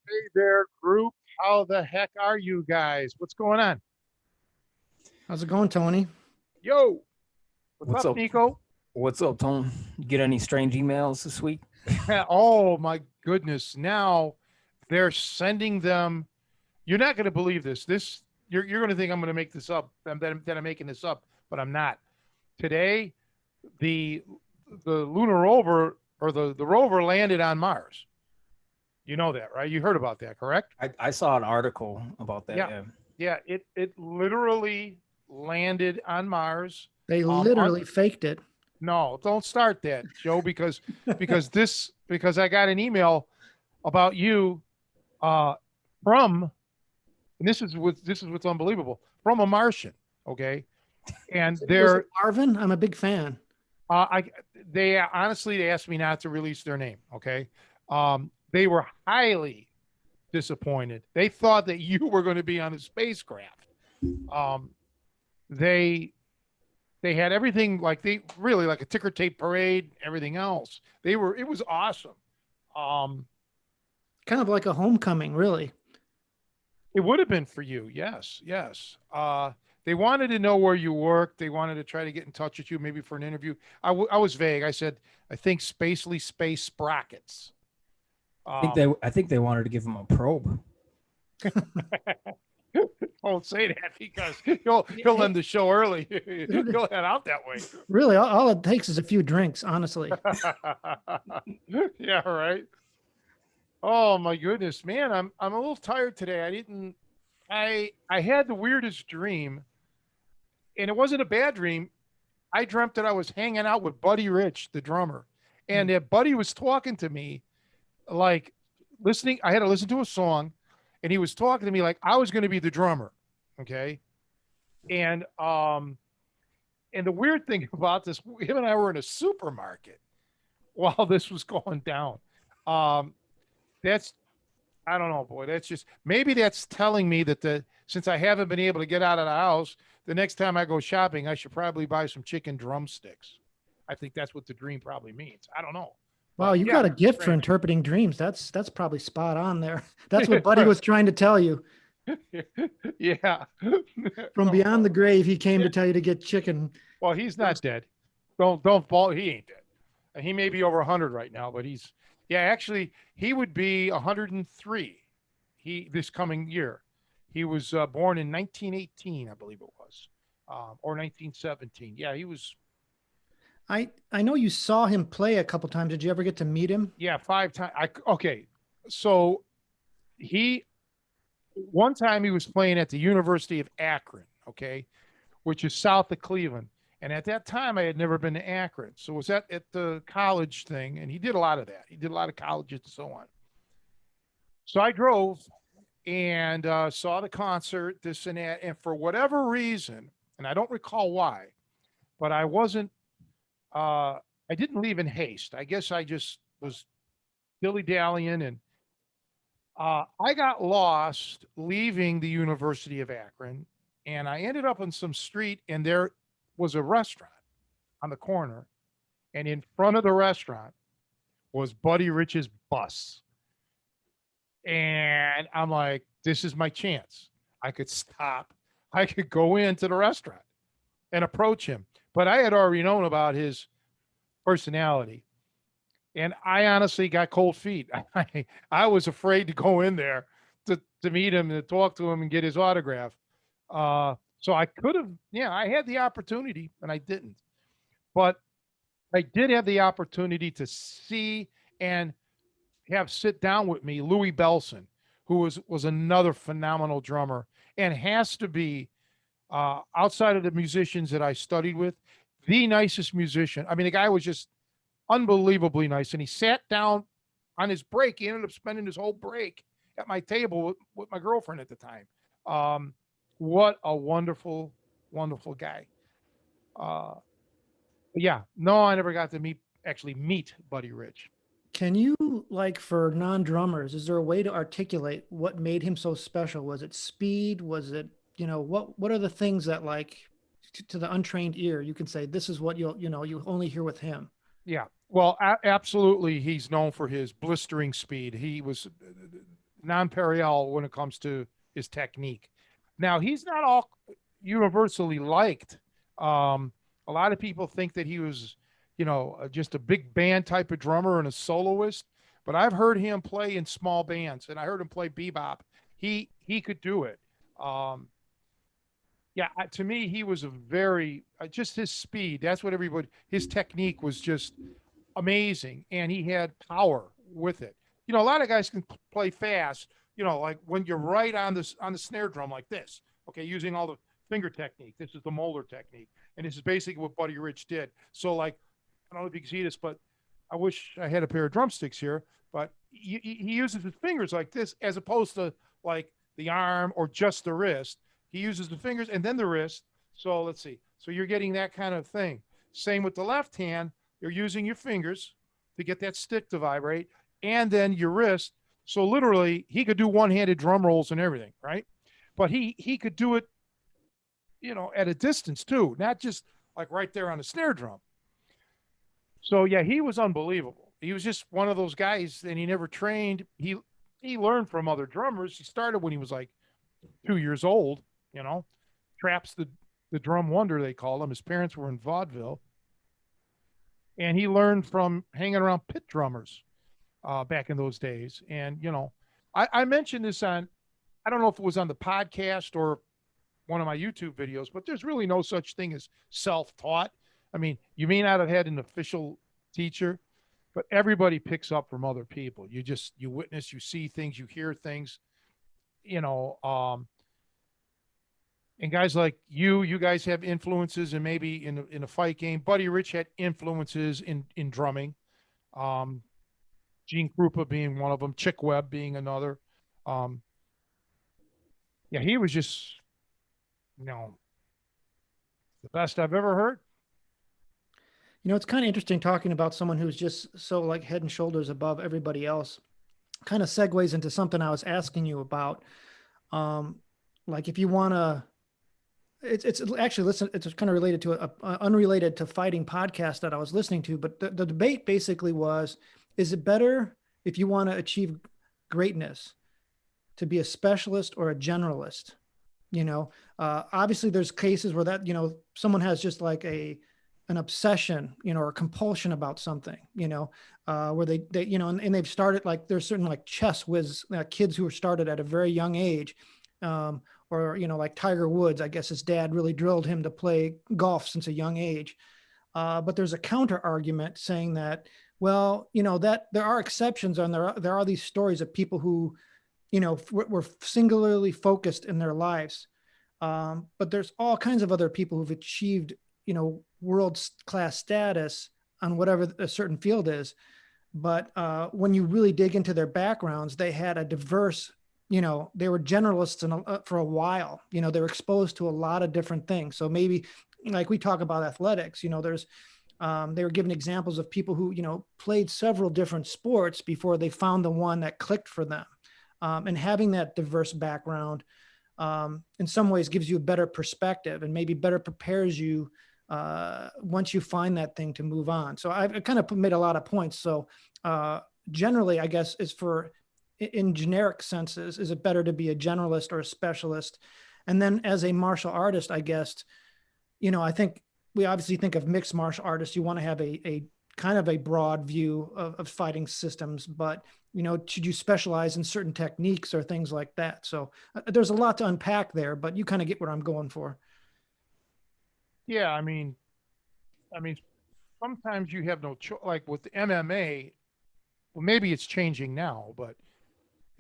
Hey there, group. How the heck are you guys? What's going on? How's it going, Tony? Yo, what's What's up, up? Nico? What's up, Tone? Get any strange emails this week? Oh my goodness. Now they're sending them. You're not going to believe this. You're going to think I'm going to make this up. That I'm making this up, but I'm not. Today, the the lunar rover or the rover landed on Mars. You know that, right? You heard about that, correct? I saw an article about that. Yeah. Yeah. Yeah, it literally landed on Mars. They On literally faked it. No, don't start that, Joe, because I got an email about you uh from and this is what's unbelievable from a Martian, okay? And Was it they're Marvin? I'm a big fan. I they honestly they asked me not to release their name, okay? They were highly disappointed. They thought that you were going to be on the spacecraft. Um they they had everything like they really like a ticker tape parade, everything else. It was awesome. Um, Kind of like a homecoming, really. it would have been for you. Yes, yes. They wanted to know where you worked. They wanted to try to get in touch with you, maybe for an interview. I was vague. I said, I think Spacely Space Sprockets. I think they wanted to give him a probe. Don't say that because he'll end the show early. He'll head out that way. Really, all it takes is a few drinks, honestly. Yeah, right. Oh my goodness, man, I'm a little tired today. I had the weirdest dream, and it wasn't a bad dream. I dreamt that I was hanging out with Buddy Rich, the drummer, and that Buddy was talking to me, like listening. I had to listen to a song, and he was talking to me like I was going to be the drummer. Okay, and and the weird thing about this, him and I were in a supermarket while this was going down. Um, that's I don't know, boy. That's just maybe that's telling me that the since I haven't been able to get out of the house, the next time I go shopping, I should probably buy some chicken drumsticks. I think that's what the dream probably means. I don't know. Wow, But you yeah, got a gift for strange. interpreting dreams. That's probably spot on there. That's what Buddy was trying to tell you. Yeah. From beyond the grave, he came to tell you to get chicken. Well, he's not dead. Don't fall. He ain't dead. And he may be over 100 right now, but he's yeah. Actually, he would be 103. He this coming year. He was born in 1918, I believe it was, or 1917. Yeah, he was. I know you saw him play a couple times. Did you ever get to meet him? Yeah, 5 times. Okay, so he one time he was playing at the University of Akron. Okay, which is south of Cleveland. And at that time, I had never been to Akron. So it was at the college thing, and he did a lot of that. He did a lot of colleges and so on. So I drove and saw the concert, this and that. And for whatever reason, and I don't recall why, but I didn't leave in haste. I guess I just was dilly dallying and I got lost leaving the University of Akron and I ended up on some street and there was a restaurant on the corner. And in front of the restaurant was Buddy Rich's bus. And I'm like, this is my chance. I could stop. I could go into the restaurant and approach him. But I had already known about his personality. And I honestly got cold feet. I was afraid to go in there to meet him, to talk to him and get his autograph. So I could have, yeah, I had the opportunity and I didn't. But I did have the opportunity to see and have sit down with me Louis Belson, who was another phenomenal drummer and has to be outside of the musicians that I studied with, the nicest musician. I mean, the guy was just unbelievably nice, and he sat down on his break. He ended up spending his whole break at my table with my girlfriend at the time. Um, what a wonderful, wonderful guy. Uh, yeah, no, I never got to actually meet Buddy Rich. Can you, like, for non-drummers, is there a way to articulate what made him so special? Was it speed? Was it, what are the things that, like, to the untrained ear, you can say this is what you only hear with him? Yeah. Well, absolutely. He's known for his blistering speed. He was non-Periel when it comes to his technique. Now, he's not all universally liked. A lot of people think that he was, just a big band type of drummer and a soloist. But I've heard him play in small bands, and I heard him play bebop. He could do it. Um, yeah, to me, he was a very just his speed. That's what everybody. His technique was just amazing, and he had power with it. A lot of guys can play fast. Like when you're right on the snare drum like this. Okay, using all the finger technique. This is the molar technique, and this is basically what Buddy Rich did. So, like, I don't know if you can see this, but I wish I had a pair of drumsticks here. But he uses his fingers like this, as opposed to like the arm or just the wrist. He uses the fingers and then the wrist. So let's see. So you're getting that kind of thing. Same with the left hand. You're using your fingers to get that stick to vibrate, and then your wrist. So literally, he could do one-handed drum rolls and everything, right? But he could do it, at a distance too, not just like right there on the snare drum. So yeah, he was unbelievable. He was just one of those guys, and he never trained. He learned from other drummers. He started when he was like 2 years old. You know, Traps the drum wonder they call him. His parents were in vaudeville, and he learned from hanging around pit drummers back in those days. And I mentioned this on, I don't know if it was on the podcast or one of my YouTube videos, but there's really no such thing as self-taught. I mean, you may not have had an official teacher, but everybody picks up from other people. You witness, you see things, you hear things, you know, um, and guys like you guys have influences, and maybe in a fight game. Buddy Rich had influences in drumming. Um, Gene Krupa being one of them, Chick Webb being another. Um, yeah, he was just, you know, the best I've ever heard. It's kind of interesting talking about someone who's just so, like, head and shoulders above everybody else. Kind of segues into something I was asking you about. Um, like, if you want to, it's actually, listen, it's kind of related to a unrelated to fighting podcast that I was listening to, but the debate basically was, is it better, if you want to achieve greatness, to be a specialist or a generalist? Obviously there's cases where that, someone has just like an obsession, or a compulsion about something, where they and they've started, like, there's certain, like, chess whiz kids who were started at a very young age. Or, like Tiger Woods, I guess his dad really drilled him to play golf since a young age. But there's a counter argument saying that, well, that there are exceptions, and there are these stories of people who, were singularly focused in their lives. But there's all kinds of other people who've achieved, world class status on whatever a certain field is. But when you really dig into their backgrounds, they had a diverse, they were generalists for a while. They were exposed to a lot of different things. So maybe, like we talk about athletics, there's they were given examples of people who, played several different sports before they found the one that clicked for them. And having that diverse background, in some ways, gives you a better perspective and maybe better prepares you once you find that thing to move on. So I've kind of made a lot of points. So generally, I guess, in generic senses, is it better to be a generalist or a specialist? And then as a martial artist, I guess, I think we obviously think of mixed martial artists. You want to have a kind of a broad view of fighting systems, but, should you specialize in certain techniques or things like that? So there's a lot to unpack there, but you kind of get what I'm going for. Yeah, I mean, sometimes you have no choice. Like with the MMA, well, maybe it's changing now, but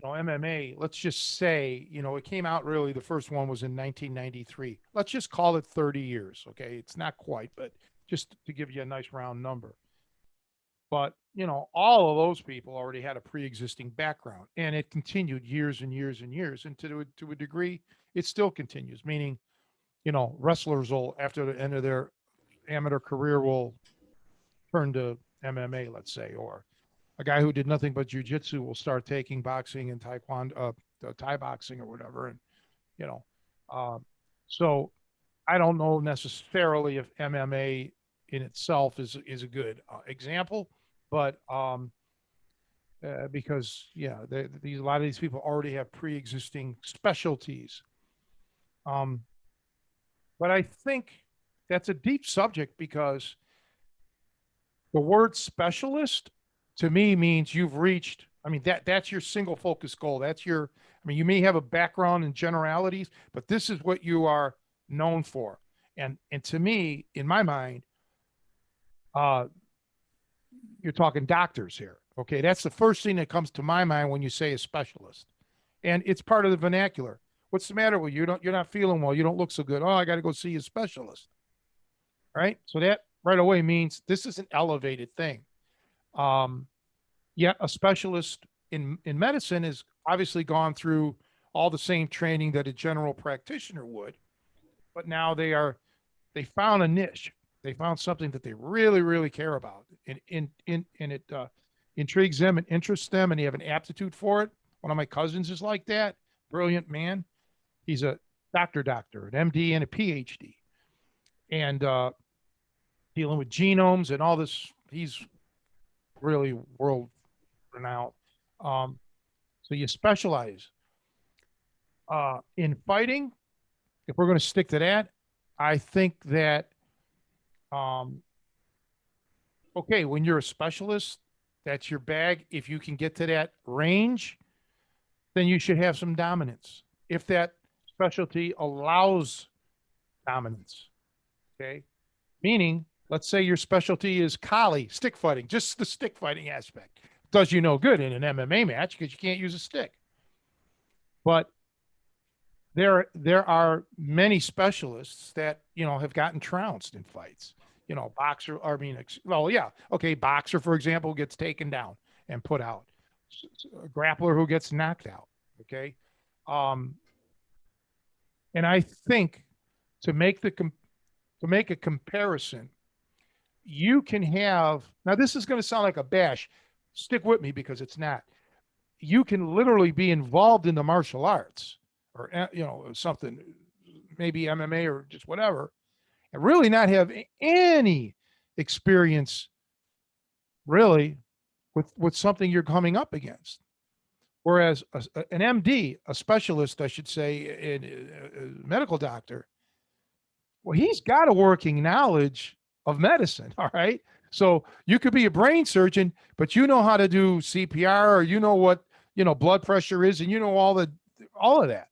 MMA, let's just say, it came out really, the first one was in 1993. Let's just call it 30 years. Okay. It's not quite, but just to give you a nice round number. But, all of those people already had a pre existing background and it continued years and years and years. And to a degree, it still continues, meaning, wrestlers will, after the end of their amateur career, will turn to MMA, let's say, or a guy who did nothing but jujitsu will start taking boxing and taekwondo, Thai boxing or whatever, and you know, uh, so I don't know necessarily if MMA in itself is a good example, but because these a lot of these people already have pre-existing specialties. Um, but I think that's a deep subject because the word specialist to me means you've reached, I mean, that's your single focus goal. That's your, I mean, you may have a background in generalities, but this is what you are known for. And to me, in my mind, uh, you're talking doctors here. Okay. That's the first thing that comes to my mind when you say a specialist. And it's part of the vernacular. What's the matter with you? You're not feeling well. You don't look so good. Oh, I got to go see a specialist. Right. So that right away means this is an elevated thing. Um, Yet a specialist in medicine has obviously gone through all the same training that a general practitioner would, but now they found a niche. They found something that they really, really care about, and it intrigues them and interests them, and they have an aptitude for it. One of my cousins is like that, brilliant man. He's a doctor, an MD and a PhD, and dealing with genomes and all this. He's really world renowned. Um, So you specialize in fighting. If we're going to stick to that, I think that um, okay, when you're a specialist, that's your bag. If you can get to that range, then you should have some dominance. If that specialty allows dominance, okay, meaning let's say your specialty is collie stick fighting, just the stick fighting aspect does you no good in an MMA match because you can't use a stick. But there are many specialists that have gotten trounced in fights. Boxer. I mean, well, yeah, okay. Boxer, for example, gets taken down and put out. A grappler who gets knocked out. Okay, um, and I think to make the to make a comparison, you can have now. This is going to sound like a bash. Stick with me because it's not. You can literally be involved in the martial arts or something, maybe MMA or just whatever, and really not have any experience really with something you're coming up against. Whereas an MD, a specialist, I should say, a medical doctor, well, he's got a working knowledge of medicine. All right. So you could be a brain surgeon, but you know how to do CPR or you know what, blood pressure is and you know all of that.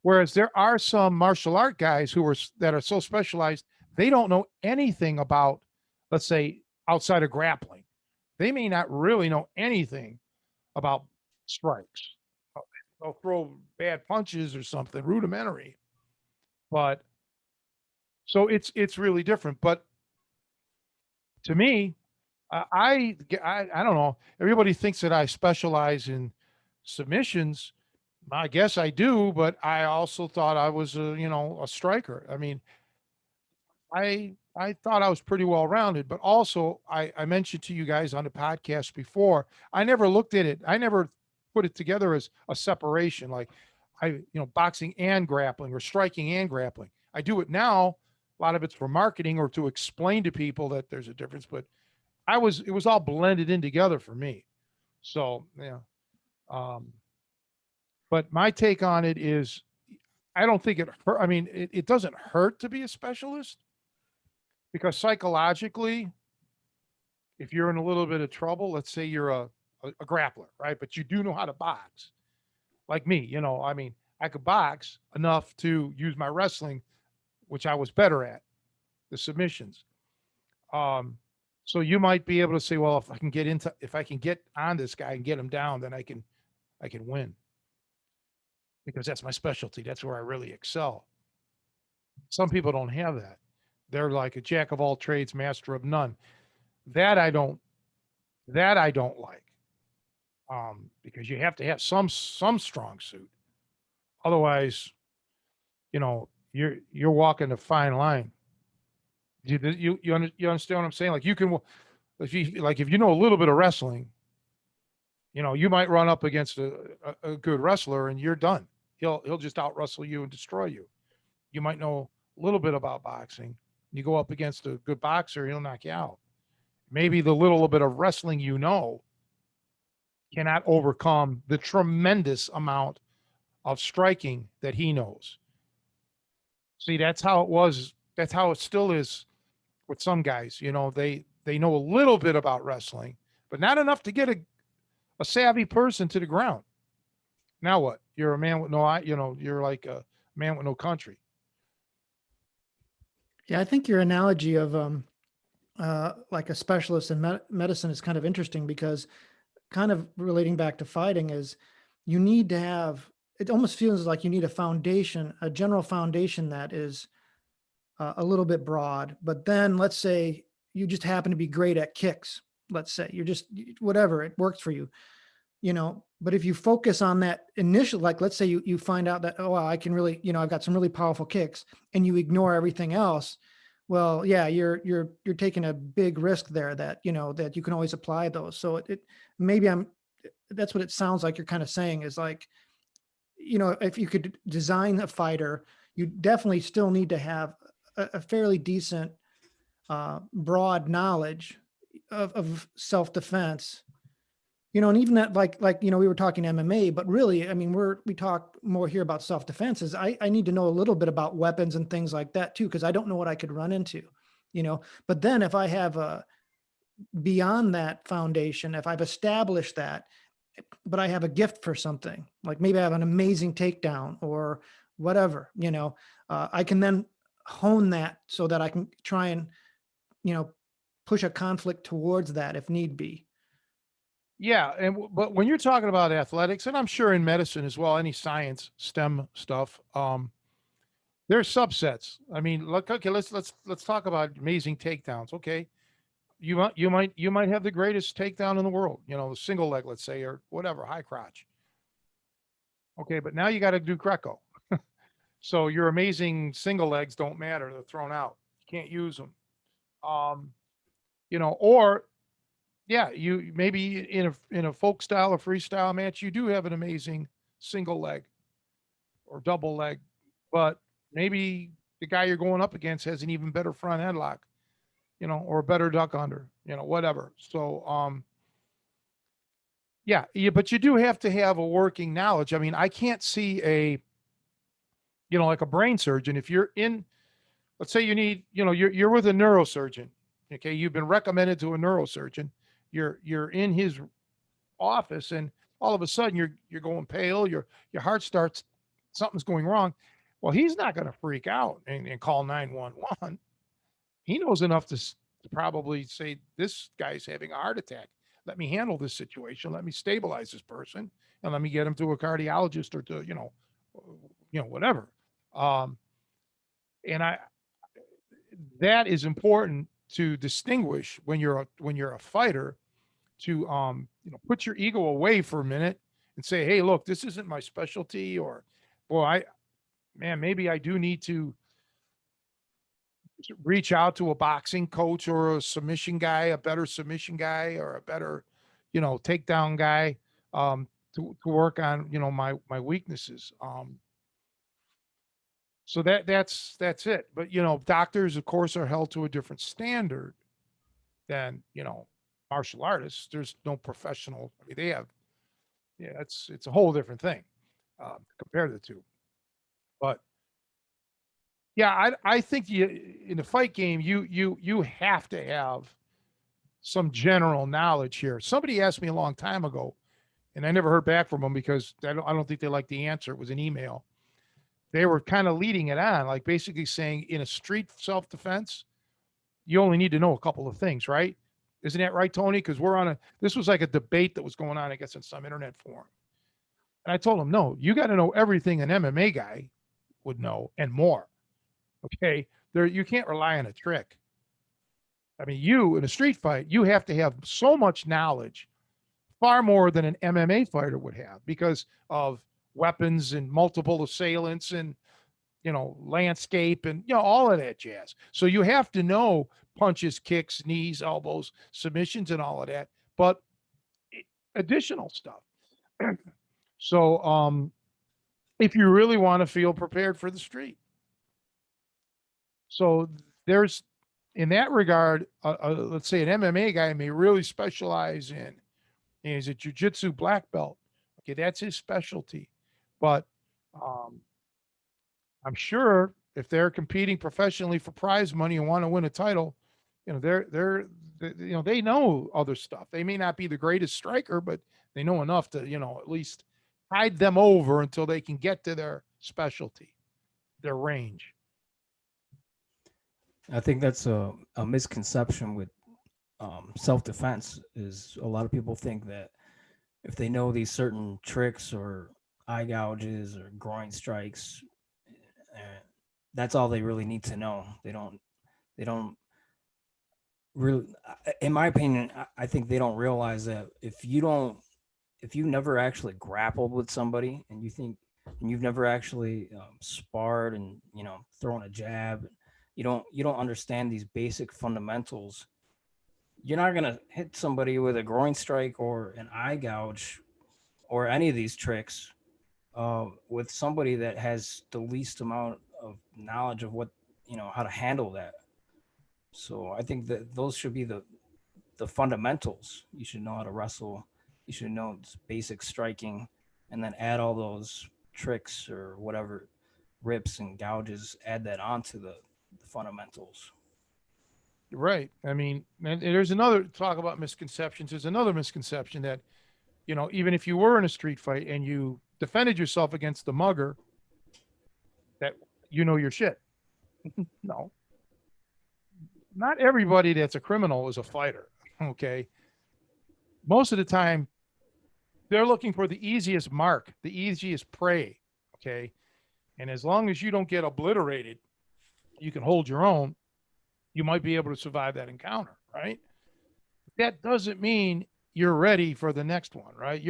Whereas there are some martial art guys that are so specialized, they don't know anything about, let's say, outside of grappling. They may not really know anything about strikes. They'll throw bad punches or something rudimentary. But so it's really different. But to me, I don't know. Everybody thinks that I specialize in submissions. I guess I do, but I also thought I was a striker. I mean, I thought I was pretty well rounded, but also I mentioned to you guys on the podcast before, I never looked at it. I never put it together as a separation, like boxing and grappling or striking and grappling. I do it now. A lot of it's for marketing or to explain to people that there's a difference, but it was all blended in together for me. So yeah. Um, but my take on it is I don't think it hurt. I mean, it doesn't hurt to be a specialist because psychologically, if you're in a little bit of trouble, let's say you're a grappler, right? But you do know how to box, like me. I mean, I could box enough to use my wrestling, which I was better at, the submissions. Um, so you might be able to say, well, if I can get on this guy and get him down, then I can win because that's my specialty. That's where I really excel. Some people don't have that. They're like a jack of all trades, master of none. That I don't. That I don't like. Because you have to have some strong suit. Otherwise, you're walking a fine line. You understand what I'm saying? Like you can if you know a little bit of wrestling, you might run up against a good wrestler and you're done. He'll just out wrestle you and destroy you. You might know a little bit about boxing. You go up against a good boxer, he'll knock you out. Maybe the little bit of wrestling cannot overcome the tremendous amount of striking that he knows. See, that's how it was. That's how it still is with some guys. They know a little bit about wrestling, but not enough to get a savvy person to the ground. Now what? You're a man with no eye. You're like a man with no country. Yeah, I think your analogy of like a specialist in medicine is kind of interesting because kind of relating back to fighting is you need to have it almost feels like you need a foundation, a general foundation that is a little bit broad. But then let's say you just happen to be great at kicks. Let's say you're just whatever, it works for you, but if you focus on that initial, like let's say you find out that, oh, wow, I can really, I've got some really powerful kicks, and you ignore everything else. Well, yeah, you're taking a big risk there that, that you can always apply those. So maybe that's what it sounds like you're kind of saying is like, if you could design a fighter, you definitely still need to have a fairly decent, broad knowledge of self-defense, and even that, we were talking MMA, but really, I mean, we talk more here about self-defense. Is I need to know a little bit about weapons and things like that too, because I don't know what I could run into, but then if I have beyond that foundation, if I've established that, but I have a gift for something, like maybe I have an amazing takedown or whatever, I can then hone that so that I can try and, you know, push a conflict towards that if need be. Yeah, but when you're talking about athletics, and I'm sure in medicine as well, any science, STEM stuff, there's subsets. I mean, look, okay, let's talk about amazing takedowns. Okay, you might have the greatest takedown in the world. The single leg, let's say, or whatever, high crotch. Okay, but now you got to do Greco. So your amazing single legs don't matter; they're thrown out. You can't use them. Um, or yeah, you maybe in a folk style or freestyle match, you do have an amazing single leg or double leg, but maybe the guy you're going up against has an even better front headlock, or a better duck under, whatever. So, yeah, but you do have to have a working knowledge. I mean, I can't see like a brain surgeon. If you're in, let's say you need, you're with a neurosurgeon. Okay, you've been recommended to a neurosurgeon. You're in his office, and all of a sudden you're going pale. Your heart starts, something's going wrong. Well, he's not going to freak out and call 911. He knows enough to probably say, this guy's having a heart attack. Let me handle this situation. Let me stabilize this person, and let me get him to a cardiologist or to whatever. Um, and that is important to distinguish when you're a fighter, to put your ego away for a minute and say, hey, look, this isn't my specialty, or boy, maybe I do need to reach out to a boxing coach or a submission guy, a better submission guy, or a better takedown guy, to work on my weaknesses. So that's it. But doctors, of course, are held to a different standard than martial artists. There's no professional. I mean, they have, yeah, it's a whole different thing, to compare the two. But yeah, I think in the fight game, you have to have some general knowledge here. Somebody asked me a long time ago, and I never heard back from them because I don't think they liked the answer. It was an email. They were kind of leading it on, like basically saying, in a street self defense, you only need to know a couple of things, right? Isn't that right, Tony? Because this was like a debate that was going on, I guess, in some internet forum. And I told him, no, you got to know everything an MMA guy would know and more. Okay. You can't rely on a trick. I mean, you in a street fight, you have to have so much knowledge, far more than an MMA fighter would have because of weapons and multiple assailants and landscape and all of that jazz. So you have to know punches, kicks, knees, elbows, submissions, and all of that, but additional stuff. So if you really want to feel prepared for the street. So there's in that regard, let's say an MMA guy may really specialize in, he's a jiu-jitsu black belt. Okay, that's his specialty. But I'm sure if they're competing professionally for prize money and want to win a title, they know other stuff. They may not be the greatest striker, but they know enough to at least tide them over until they can get to their specialty, their range. I think that's a misconception with self-defense. Is a lot of people think that if they know these certain tricks or eye gouges or groin strikes, that's all they really need to know. They don't really, in my opinion, I think they don't realize that if you never actually grappled with somebody and you've never actually sparred and thrown a jab, you don't understand these basic fundamentals. You're not gonna hit somebody with a groin strike or an eye gouge or any of these tricks with somebody that has the least amount of knowledge of what how to handle that. So I think that those should be the fundamentals. You should know how to wrestle. You should know basic striking, and then add all those tricks or whatever rips and gouges. Add that onto the fundamentals. Right. I mean, and there's another talk about misconceptions. There's another misconception that, even if you were in a street fight and you defended yourself against the mugger, that you know your shit. No, not everybody that's a criminal is a fighter. Okay. Most of the time, they're looking for the easiest mark, the easiest prey. Okay. And as long as you don't get obliterated, you can hold your own, you might be able to survive that encounter. Right. That doesn't mean you're ready for the next one. Right.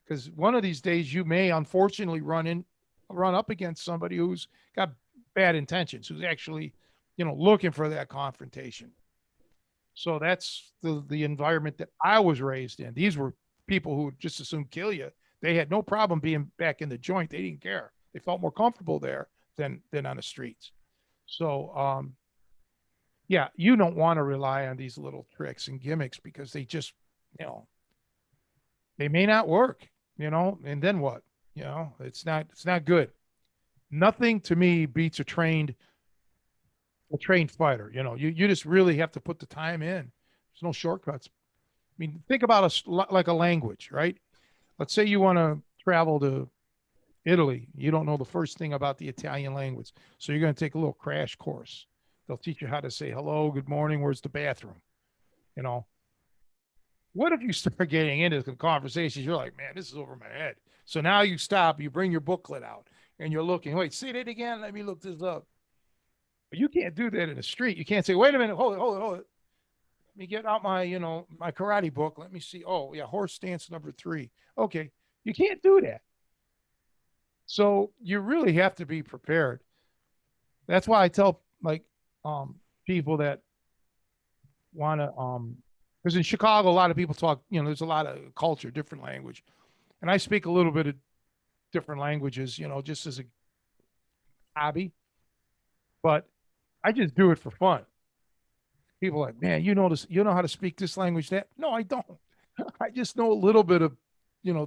Because one of these days you may unfortunately run up against somebody who's got bad intentions, who's actually, looking for that confrontation. So that's the environment that I was raised in. These were people who would just as soon kill you. They had no problem being back in the joint. They didn't care. They felt more comfortable there than on the streets. So yeah, you don't want to rely on these little tricks and gimmicks because they just, you know, they may not work, and then what? It's not good. Nothing to me beats a trained fighter. You just really have to put the time in. There's no shortcuts. I mean, think about us like a language, right? Let's say you want to travel to Italy. You don't know the first thing about the Italian language. So you're going to take a little crash course. They'll teach you how to say hello, good morning, where's the bathroom? You know, what if you start getting into the conversations? You're like, man, this is over my head. So now you stop, you bring your booklet out and you're looking, wait, say that again. Let me look this up. But you can't do that in the street. You can't say, wait a minute, hold it. Let me get out my karate book. Let me see. Oh, yeah, horse stance number 3. Okay. You can't do that. So you really have to be prepared. That's why I tell people that want to because in Chicago a lot of people talk, there's a lot of culture, different language. And I speak a little bit of different languages, just as a hobby, but I just do it for fun. People are like, man, you know how to speak this language, that. No, I don't. I just know a little bit of,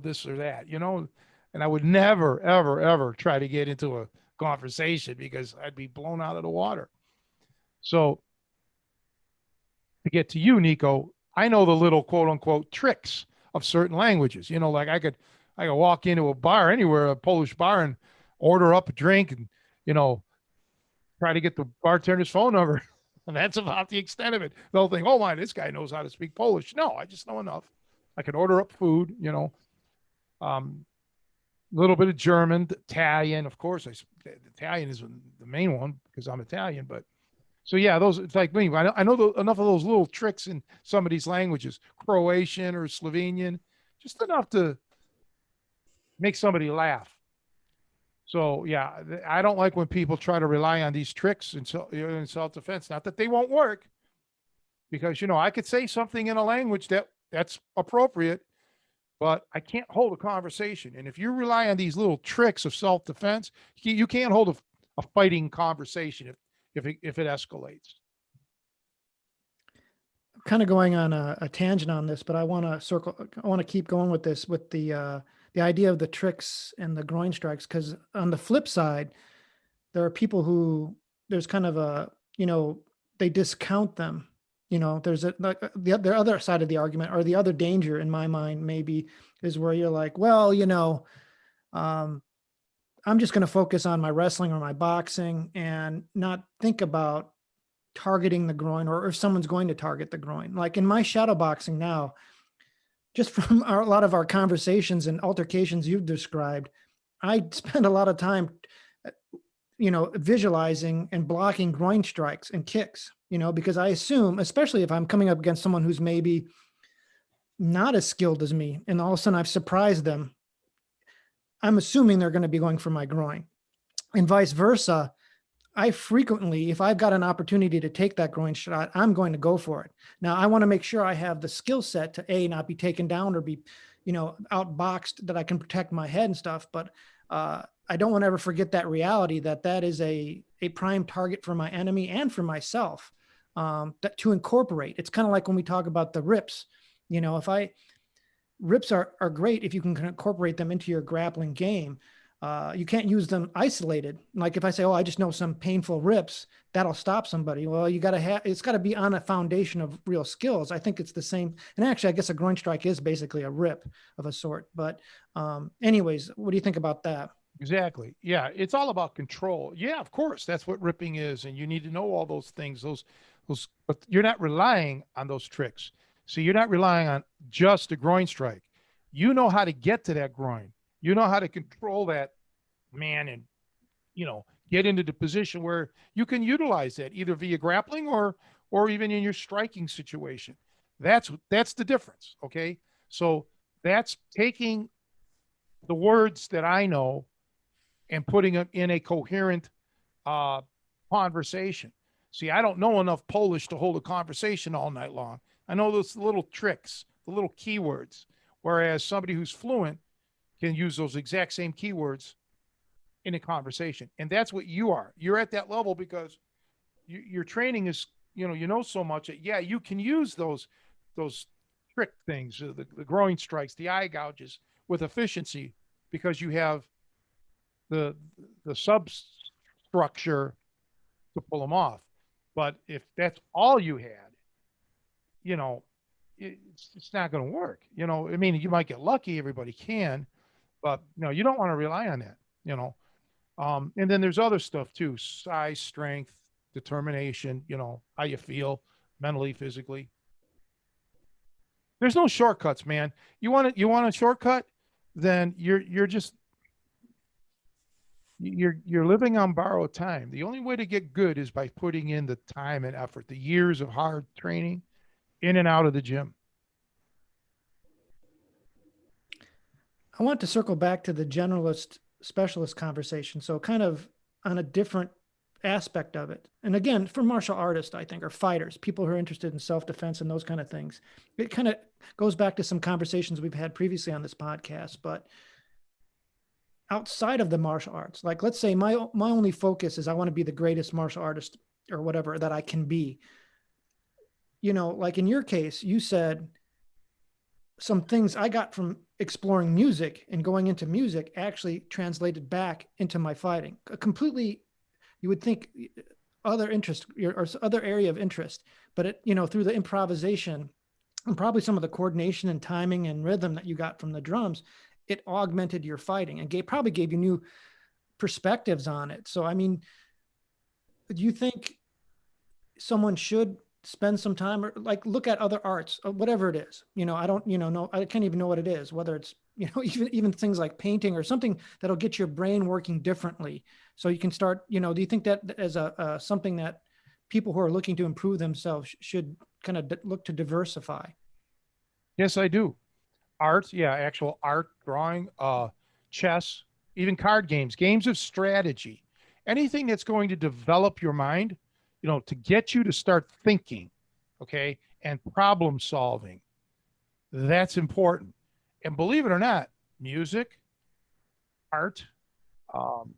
this or that, and I would never, ever, ever try to get into a conversation because I'd be blown out of the water. So to get to you, Nico, I know the little quote unquote tricks of certain languages. Like I could walk into a bar anywhere, a Polish bar, and order up a drink and, try to get the bartender's phone number. And that's about the extent of it. They'll think, oh my, this guy knows how to speak Polish. No, I just know enough. I can order up food, um, a little bit of German, Italian, of course. Italian is the main one because I'm Italian. But so yeah, those it's like me. I know enough of those little tricks in some of these languages, Croatian or Slovenian, just enough to make somebody laugh. So yeah, I don't like when people try to rely on these tricks in self defense. Not that they won't work, because I could say something in a language that's appropriate, but I can't hold a conversation. And if you rely on these little tricks of self defense, you can't hold a fighting conversation if it escalates. Kind of going on a tangent on this, but I want to circle. I want to keep going with this, with the idea of the tricks and the groin strikes. Because on the flip side, there are people who there's kind of a they discount them. There's the other side of the argument, or the other danger in my mind maybe, is where you're like, well, um, I'm just going to focus on my wrestling or my boxing and not think about targeting the groin, or if someone's going to target the groin. Like in my shadow boxing now, just from a lot of our conversations and altercations you've described, I spend a lot of time, visualizing and blocking groin strikes and kicks, because I assume, especially if I'm coming up against someone who's maybe not as skilled as me, and all of a sudden I've surprised them, I'm assuming they're going to be going for my groin, and vice versa. I frequently, if I've got an opportunity to take that groin shot, I'm going to go for it. Now, I want to make sure I have the skill set to not be taken down or be, outboxed, that I can protect my head and stuff. But I don't want to ever forget that reality, that is a prime target for my enemy and for myself, that to incorporate. It's kind of like when we talk about the rips. Rips are great if you can incorporate them into your grappling game. You can't use them isolated. Like if I say, oh, I just know some painful rips, that'll stop somebody. Well, it's got to be on a foundation of real skills. I think it's the same. And actually, I guess a groin strike is basically a rip of a sort. But anyways, what do you think about that? Exactly. Yeah, it's all about control. Yeah, of course, that's what ripping is, and you need to know all those things. But you're not relying on those tricks. So you're not relying on just a groin strike. You know how to get to that groin. You know how to control that man, and get into the position where you can utilize that either via grappling or even in your striking situation. That's the difference. Okay, so that's taking the words that I know and putting them in a coherent uh, conversation. See, I don't know enough Polish to hold a conversation all night long. I know those little tricks, the little keywords, whereas somebody who's fluent can use those exact same keywords in a conversation. And that's what you are. You're at that level because your training is, so much that, yeah, you can use those trick things, the growing strikes, the eye gouges with efficiency, because you have the substructure to pull them off. But if that's all you had, you know, it's not going to work. I mean, you might get lucky. Everybody can, but you don't want to rely on that. And then there's other stuff too: size, strength, determination. How you feel mentally, physically. There's no shortcuts, man. You want a shortcut, then you're living on borrowed time. The only way to get good is by putting in the time and effort, the years of hard training in and out of the gym. I want to circle back to the generalist specialist conversation. So kind of on a different aspect of it. And again, for martial artists, I think, or fighters, people who are interested in self-defense and those kind of things. It kind of goes back to some conversations we've had previously on this podcast, but outside of the martial arts, like let's say my only focus is I want to be the greatest martial artist or whatever that I can be. Like in your case, you said some things I got from exploring music and going into music actually translated back into my fighting. A completely, you would think, other interest or other area of interest, but through the improvisation and probably some of the coordination and timing and rhythm that you got from the drums, it augmented your fighting and probably gave you new perspectives on it. So, I mean, do you think someone should spend some time or like look at other arts, whatever it is. I don't, know, I can't even know what it is, whether it's, even things like painting or something that'll get your brain working differently. So you can start, do you think that as something that people who are looking to improve themselves should kind of look to diversify? Yes, I do. Art, yeah, actual art, drawing, chess, even card games, games of strategy, anything that's going to develop your mind, to get you to start thinking, okay, and problem solving. That's important. And believe it or not, music, art, um,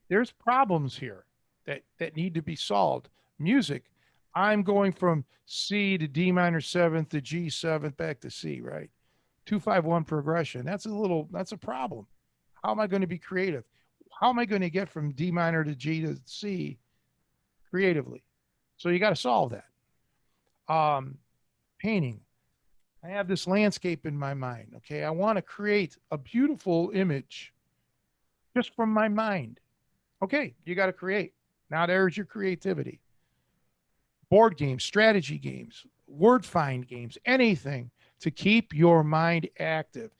there's problems here that need to be solved. Music, I'm going from C to D minor seventh to G seventh back to C, right? 251 progression. That's a problem. How am I going to be creative? How am I going to get from D minor to G to C creatively? So you got to solve that. Painting. I have this landscape in my mind. Okay. I want to create a beautiful image just from my mind. Okay. You got to create. Now there's your creativity. Board games, strategy games, word find games, anything to keep your mind active.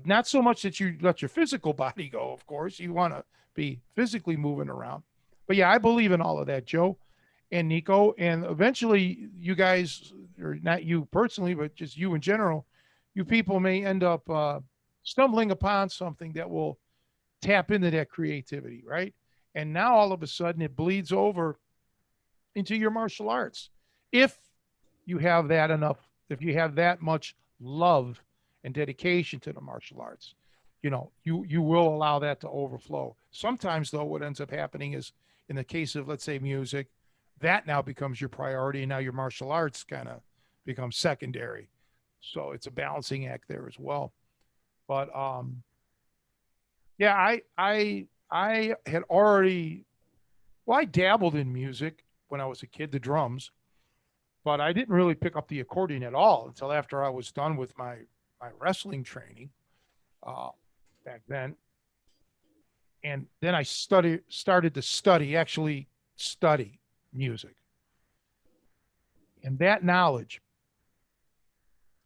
Not so much that you let your physical body go, of course. You want to be physically moving around. But yeah, I believe in all of that, Joe and Nico. And eventually, you guys, or not you personally, but just you in general, you people may end up stumbling upon something that will tap into that creativity, right? And now all of a sudden it bleeds over into your martial arts. If you have that enough, if you have that much love and dedication to the martial arts, you will allow that to overflow. Sometimes though, what ends up happening is in the case of, let's say, music, that now becomes your priority and now your martial arts kind of becomes secondary. So it's a balancing act there as well. But yeah, I had already, well, I dabbled in music when I was a kid, the drums, but I didn't really pick up the accordion at all until after I was done with my wrestling training uh, back then. And then I started to actually study music. And that knowledge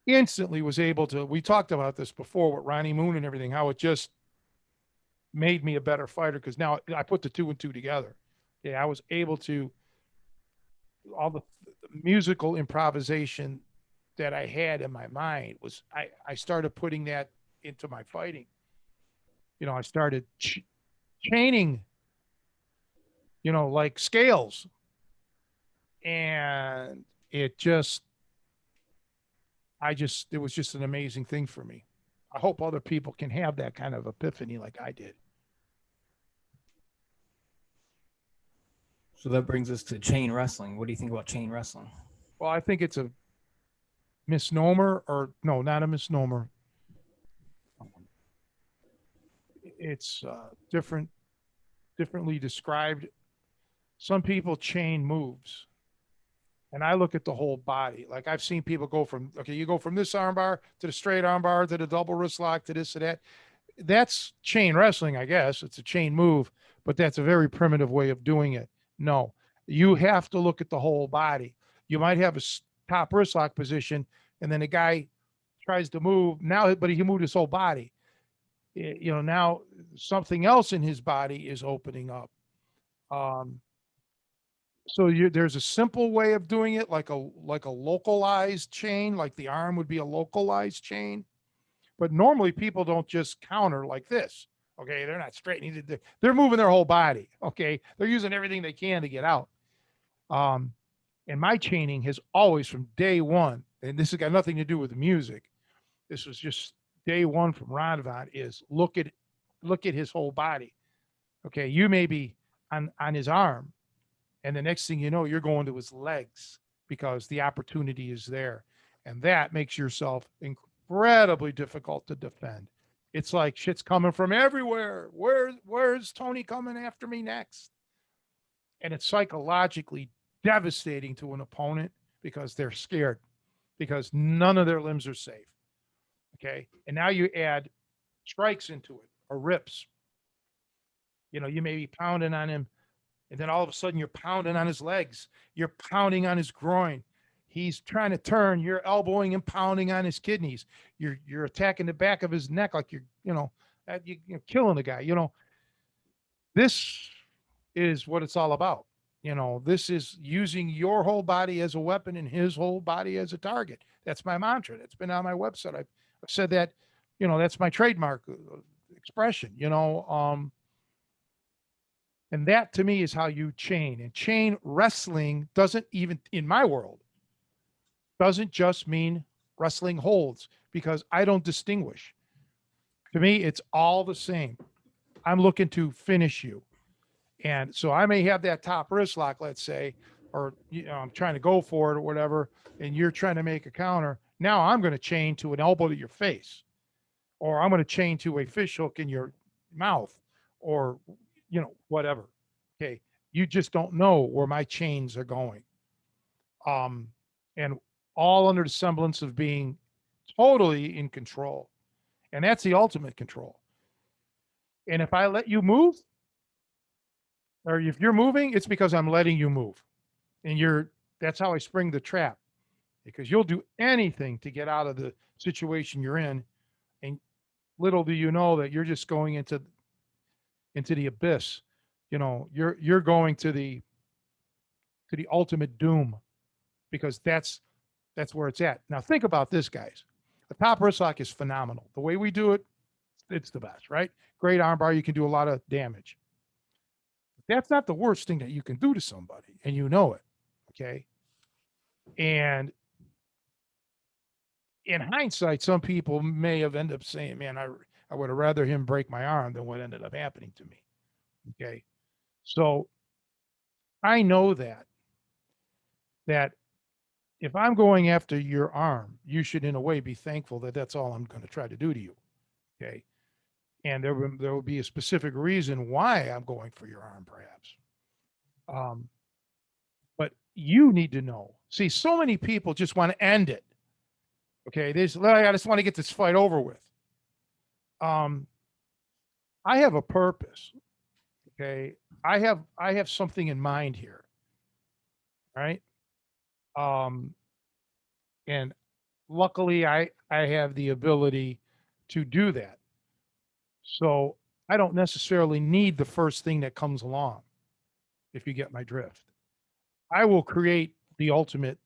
instantly was able to, we talked about this before with Ronnie Moon and everything, how it just made me a better fighter because now I put the two and two together. Yeah, I was able to, all the musical improvisation that I had in my mind was, I started putting that into my fighting. I started chaining, like scales. And it was just an amazing thing for me. I hope other people can have that kind of epiphany like I did. So that brings us to chain wrestling. What do you think about chain wrestling? Well, I think it's a misnomer, or no, not a misnomer. It's differently described. Some people chain moves, and I look at the whole body. Like I've seen people go from, okay, you go from this armbar to the straight armbar to the double wrist lock to this to that. That's chain wrestling, I guess. It's a chain move, but that's a very primitive way of doing it. No, you have to look at the whole body. You might have a top wrist lock position, and then the guy tries to move now, but he moved his whole body. Now something else in his body is opening up. Um, so there's a simple way of doing it, like a localized chain, like the arm would be a localized chain. But normally people don't just counter like this. Okay, they're not straightening. They're moving their whole body. Okay, they're using everything they can to get out. Um, and my chaining has always, from day one, and this has got nothing to do with the music. This was just day one from Radvan. Is look at his whole body. Okay, you may be on his arm, and the next thing you know, you're going to his legs because the opportunity is there. And that makes yourself incredibly difficult to defend. It's like shit's coming from everywhere. Where's Tony coming after me next? And it's psychologically devastating to an opponent because they're scared because none of their limbs are safe. Okay. And now you add strikes into it or rips. You may be pounding on him And then all of a sudden you're pounding on his legs. You're pounding on his groin. He's trying to turn. You're elbowing and pounding on his kidneys. You're attacking the back of his neck like you're killing the guy. This is what it's all about. This is using your whole body as a weapon and his whole body as a target. That's my mantra. That's been on my website. I've said that. That's my trademark expression. And that to me is how you chain. And chain wrestling doesn't even, in my world, doesn't just mean wrestling holds because I don't distinguish. To me, it's all the same. I'm looking to finish you. And so I may have that top wrist lock, let's say, or I'm trying to go for it or whatever, and you're trying to make a counter. Now I'm going to chain to an elbow to your face, or I'm going to chain to a fish hook in your mouth, or whatever. Okay, you just don't know where my chains are going, and all under the semblance of being totally in control, and that's the ultimate control. And if I let you move, or if you're moving, it's because I'm letting you move. And that's how I spring the trap because you'll do anything to get out of the situation you're in. And little do you know that you're just going into the abyss. You're going to the ultimate doom because that's where it's at. Now think about this, guys. The top wrist lock is phenomenal. The way we do it, it's the best, right? Great armbar. You can do a lot of damage. That's not the worst thing that you can do to somebody, and you know it. Okay. And in hindsight, some people may have ended up saying, man, I would have rather him break my arm than what ended up happening to me. Okay. So I know that if I'm going after your arm, you should in a way be thankful that that's all I'm going to try to do to you. Okay. And there will be a specific reason why I'm going for your arm, perhaps. But you need to know. See, so many people just want to end it. Okay, I just want to get this fight over with. I have a purpose. Okay, I have something in mind here. Right. And luckily, I have the ability to do that. So I don't necessarily need the first thing that comes along. If you get my drift, I will create the ultimate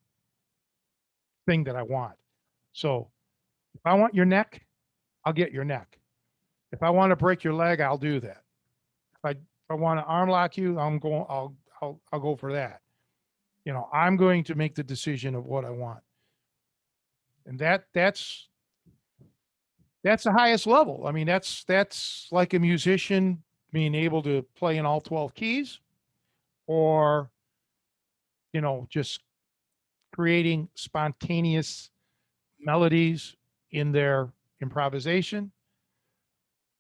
thing that I want. So if I want your neck, I'll get your neck. If I want to break your leg, I'll do that. If I want to arm lock you, I'll go for that. I'm going to make the decision of what I want. And that's the highest level. I mean, that's like a musician being able to play in all 12 keys or just creating spontaneous melodies in their improvisation.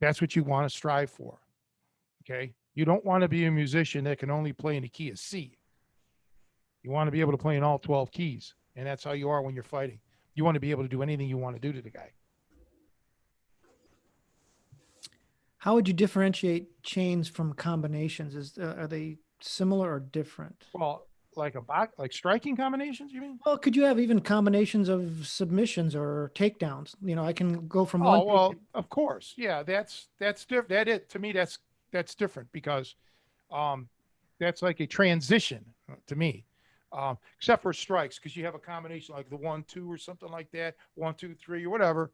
That's what you want to strive for. Okay. You don't want to be a musician that can only play in the key of C. You want to be able to play in all 12 keys. And that's how you are when you're fighting. You want to be able to do anything you want to do to the guy. How would you differentiate chains from combinations? Are they similar or different? Well, like striking combinations, you mean? Well, could you have even combinations of submissions or takedowns? I can go from one. Oh, well, of course. Yeah, that's different. To me, that's different because that's like a transition to me. Except for strikes, because you have a combination like the 1-2 or something like that, 1-2-3 or whatever.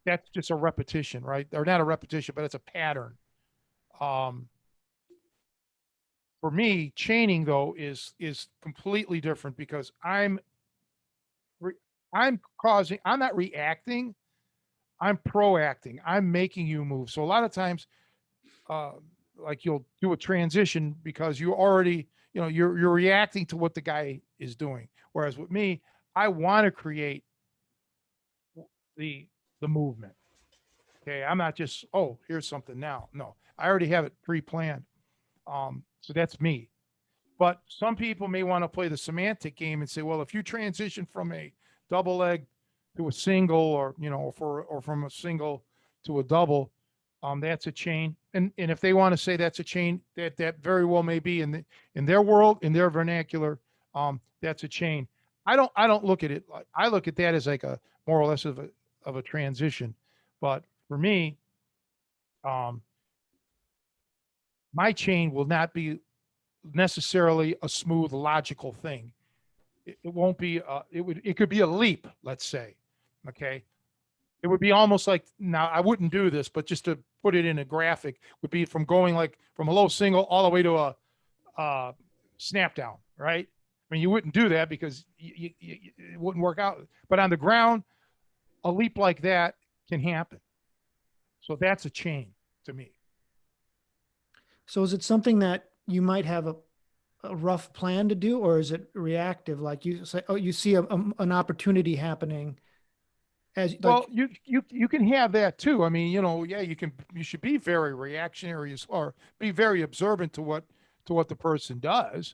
That's just a repetition, right? Or not a repetition, but it's a pattern. For me, chaining though is completely different because I'm not reacting, I'm proacting. I'm making you move. So a lot of times, like you'll do a transition because you already, you're reacting to what the guy is doing. Whereas with me, I want to create the movement. Okay, I'm not just, oh, here's something now. No, I already have it pre-planned. So that's me. But some people may want to play the semantic game and say, well, if you transition from a double leg to a single, or from a single to a double, That's a chain. And if they want to say that's a chain, that very well may be in their world, in their vernacular, that's a chain. I don't look at it like, I look at that as like a more or less of a transition. But for me, um, my chain will not be necessarily a smooth, logical thing. It won't be. It could be a leap. Let's say, okay. It would be almost like, now I wouldn't do this, but just to put it in a graphic, would be from going like from a low single all the way to a snap down, right? I mean, you wouldn't do that because it wouldn't work out. But on the ground, a leap like that can happen. So that's a chain to me. So is it something that you might have a rough plan to do, or is it reactive? Like you say, oh, you see an opportunity happening as Well, like, you can have that too. I mean, yeah, you should be very reactionary or be very observant to what the person does.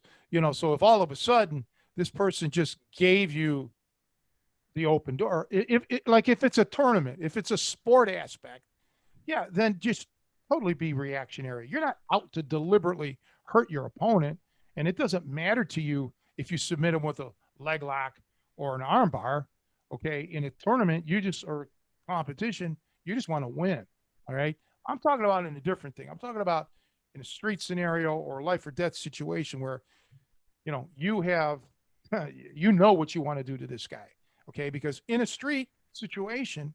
So if all of a sudden this person just gave you the open door, like if it's a tournament, if it's a sport aspect, yeah, then just totally be reactionary. You're not out to deliberately hurt your opponent, and it doesn't matter to you if you submit them with a leg lock or an arm bar. Okay, in a tournament, you just or competition, you just want to win. All right. I'm talking about in a different thing. I'm talking about in a street scenario or life or death situation where you have you know what you want to do to this guy. Okay, because in a street situation,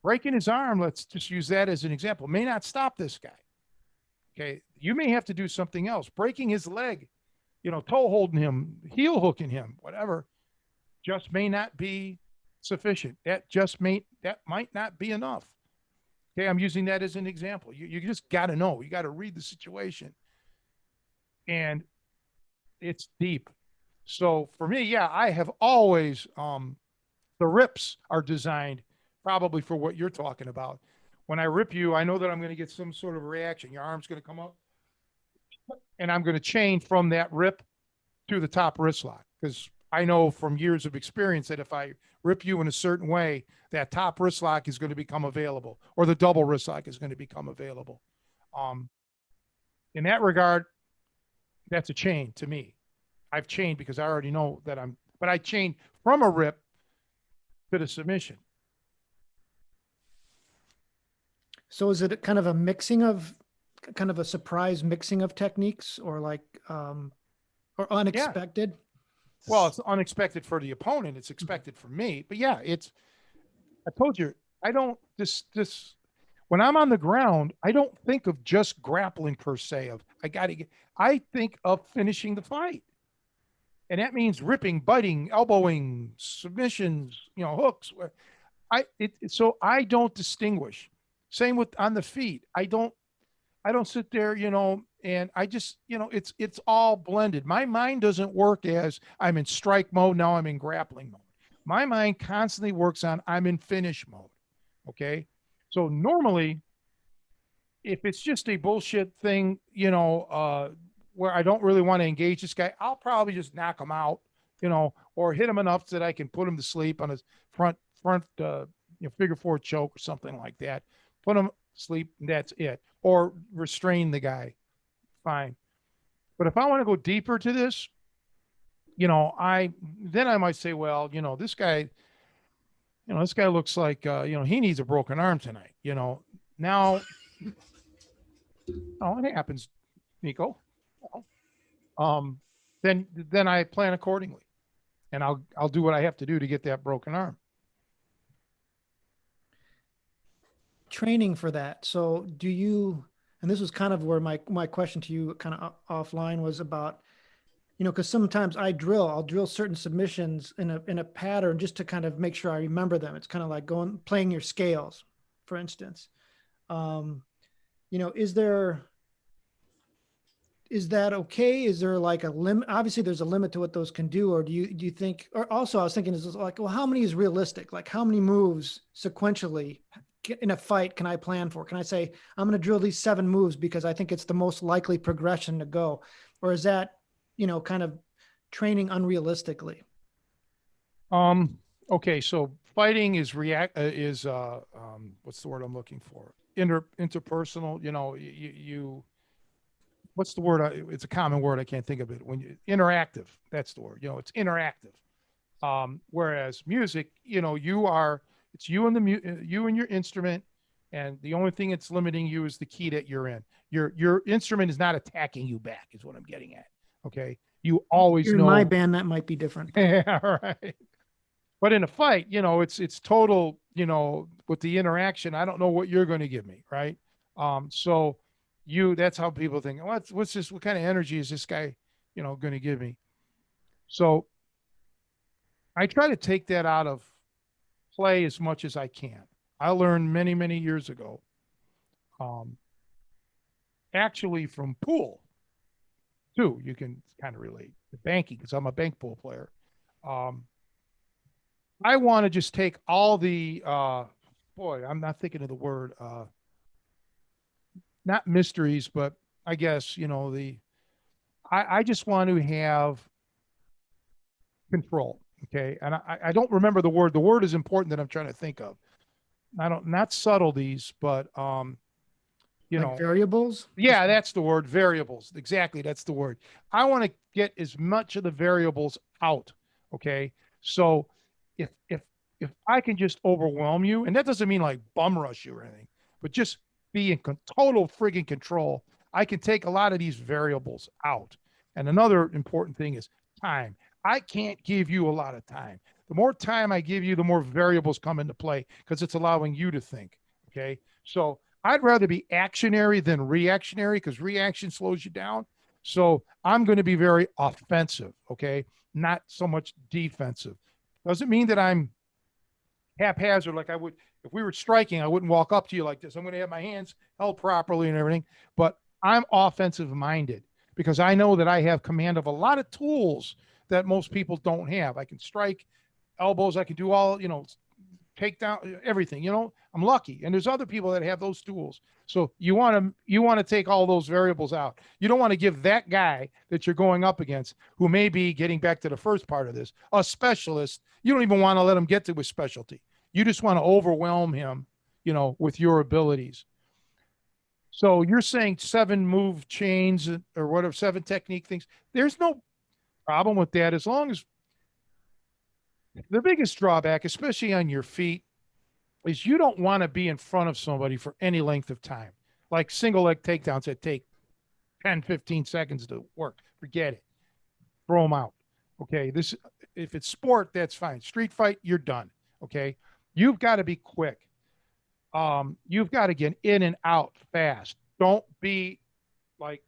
breaking his arm, let's just use that as an example, may not stop this guy. Okay. You may have to do something else. Breaking his leg, toe holding him, heel hooking him, whatever, just may not be sufficient. That might not be enough. Okay. I'm using that as an example. You just got to know. You got to read the situation. And it's deep. So for me, yeah, I have always the rips are designed probably for what you're talking about. When I rip you, I know that I'm going to get some sort of reaction. Your arm's going to come up, and I'm going to chain from that rip to the top wrist lock because I know from years of experience that if I rip you in a certain way, that top wrist lock is going to become available, or the double wrist lock is going to become available. Um, in that regard, that's a chain to me. I've chained because I already know that but I chained from a rip to the submission. so is it kind of a mixing of, kind of a surprise mixing of techniques, or like, or Yeah. unexpected? Well, it's unexpected for the opponent. It's expected for me. But yeah, I told you, I don't, when I'm on the ground, I don't think of just grappling per se of, I think of finishing the fight. And that means ripping, biting, elbowing, submissions, hooks. So I don't distinguish. Same with on the feet. I don't sit there, and I just, it's all blended. My mind doesn't work as I'm in strike mode, now I'm in grappling mode. My mind constantly works on I'm in finish mode. Okay. So normally, if it's just a bullshit thing, where I don't really want to engage this guy, I'll probably just knock him out, or hit him enough that I can put him to sleep on his front figure four choke or something like that. Put him to sleep, and that's it. Or restrain the guy. Fine. But if I want to go deeper to this, I might say, well, this guy looks like he needs a broken arm tonight. Now, oh, it happens, Nico. Um, then I plan accordingly, and I'll do what I have to do to get that broken arm. Training for that. So do you, and this was kind of where my question to you kind of offline was about, because sometimes I'll drill certain submissions in a pattern just to kind of make sure I remember them. It's kind of like playing your scales, for instance. Um, is that okay? Is there like a limit? Obviously there's a limit to what those can do. Or do you think, or also I was thinking is like, well, how many is realistic? Like how many moves sequentially in a fight can I plan for? Can I say, I'm going to drill these 7 moves because I think it's the most likely progression to go? Or is that, kind of training unrealistically? Um, okay, so fighting is what's the word I'm looking for? interpersonal, you what's the word? It's a common word. I can't think of it. When you interactive, that's the word. It's interactive. Whereas music, it's you and you and your instrument, and the only thing that's limiting you is the key that you're in. Your instrument is not attacking you back, is what I'm getting at. Okay, you always You're in my know. band, that might be different. Yeah, right. But in a fight, it's total. With the interaction, I don't know what you're going to give me, right? So that's how people think. What's this? What kind of energy is this guy, going to give me? So I try to take that out of play as much as I can. I learned many, many years ago, um, actually from pool too. You can kind of relate to banking because I'm a bank pool player. Um, I want to just take all the, boy, I'm not thinking of the word, not mysteries, but I guess, I just want to have control. Okay. And I don't remember the word. The word is important that I'm trying to think of. Not subtleties, but, you Like know, variables. yeah, that's the word. Variables. Exactly. That's the word. I want to get as much of the variables out. Okay. So if if if I can just overwhelm you, and that doesn't mean like bum rush you or anything, but just be in total friggin' control, I can take a lot of these variables out. And another important thing is time. I can't give you a lot of time. The more time I give you, the more variables come into play because it's allowing you to think. Okay. So I'd rather be actionary than reactionary because reaction slows you down. So I'm going to be very offensive, okay? Not so much defensive. Doesn't mean that I'm haphazard like I would if we were striking. I wouldn't walk up to you like this. I'm going to have my hands held properly and everything, but I'm offensive minded because I know that I have command of a lot of tools that most people don't have. I can strike elbows. I can do all, take down everything. I'm lucky, and there's other people that have those tools. So you want to take all those variables out. You don't want to give that guy that you're going up against, who may be getting back to the first part of this, a specialist. You don't even want to let him get to his specialty. You just want to overwhelm him, with your abilities. So you're saying 7 move chains or whatever, 7 technique things. There's no problem with that as long as the biggest drawback, especially on your feet, is you don't want to be in front of somebody for any length of time. Like single leg takedowns that take 10, 15 seconds to work. Forget it. Throw them out. Okay. If it's sport, that's fine. Street fight, you're done. Okay. You've got to be quick. You've got to get in and out fast. Don't be like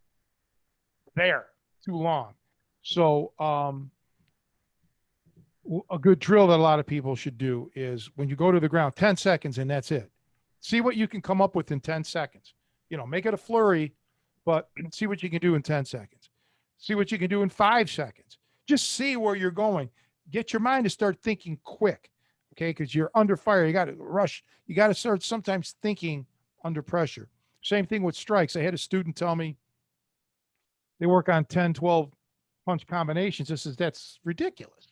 there too long. So, a good drill that a lot of people should do is when you go to the ground, 10 seconds and that's it. See what you can come up with in 10 seconds. Make it a flurry, but see what you can do in 10 seconds. See what you can do in 5 seconds. Just see where you're going. Get your mind to start thinking quick, okay? Because you're under fire. You got to rush. You got to start sometimes thinking under pressure. Same thing with strikes. I had a student tell me they work on 10, 12 punch combinations. That's ridiculous.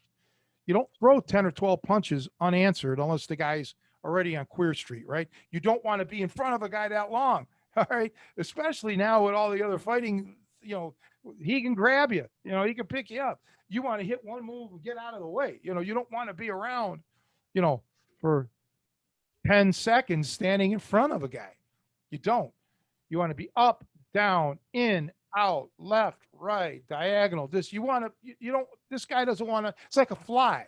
You don't throw 10 or 12 punches unanswered unless the guy's already on Queer Street, right? You don't want to be in front of a guy that long, all right? Especially now with all the other fighting, he can grab you, he can pick you up. You want to hit one move and get out of the way. You don't want to be around, for 10 seconds standing in front of a guy. You don't. You want to be up, down, in, out, left, right, diagonal. You don't, this guy doesn't want to, it's like a fly.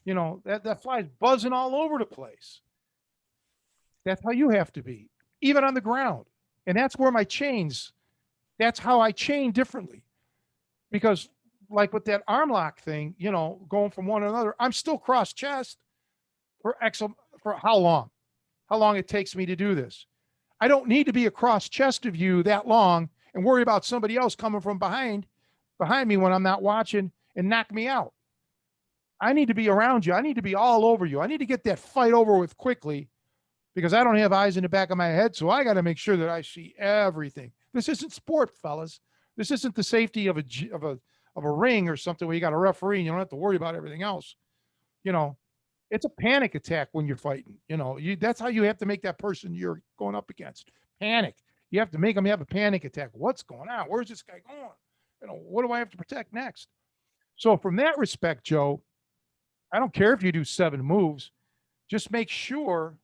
That fly's buzzing all over the place. That's how you have to be, even on the ground. And that's where that's how I chain differently. Because like with that arm lock thing, going from one to another, I'm still cross chest for how long? How long it takes me to do this. I don't need to be across chest of you that long and worry about somebody else coming from behind me when I'm not watching and knock me out. I need to be around you. I need to be all over you. I need to get that fight over with quickly because I don't have eyes in the back of my head. So I got to make sure that I see everything. This isn't sport, fellas. This isn't the safety of a ring or something where you got a referee and you don't have to worry about everything else. It's a panic attack when you're fighting. That's how you have to make that person you're going up against panic. You have to make them have a panic attack. What's going on? Where's this guy going? What do I have to protect next? So from that respect, Joe, I don't care if you do 7 moves. Just make sure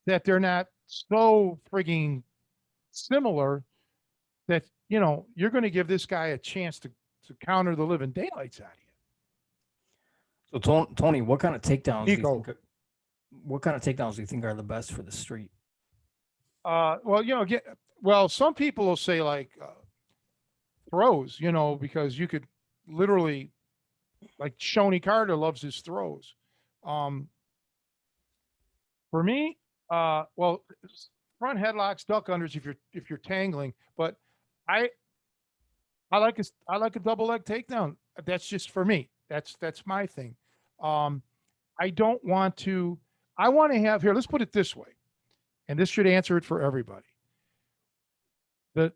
that they're not so frigging similar that you're going to give this guy a chance to counter the living daylights out of So Tony, what kind of takedowns you. do you Nico, think? What kind of takedowns do you think are the best for the street? well, some people will say like throws, because you could literally, like Shoney Carter loves his throws. Um, for me, well, front headlocks, duck unders if you're tangling, but I I like a double leg takedown. That's just for me. That's my thing. Um, I don't want to. I want to have here. Let's put it this way, and this should answer it for everybody. The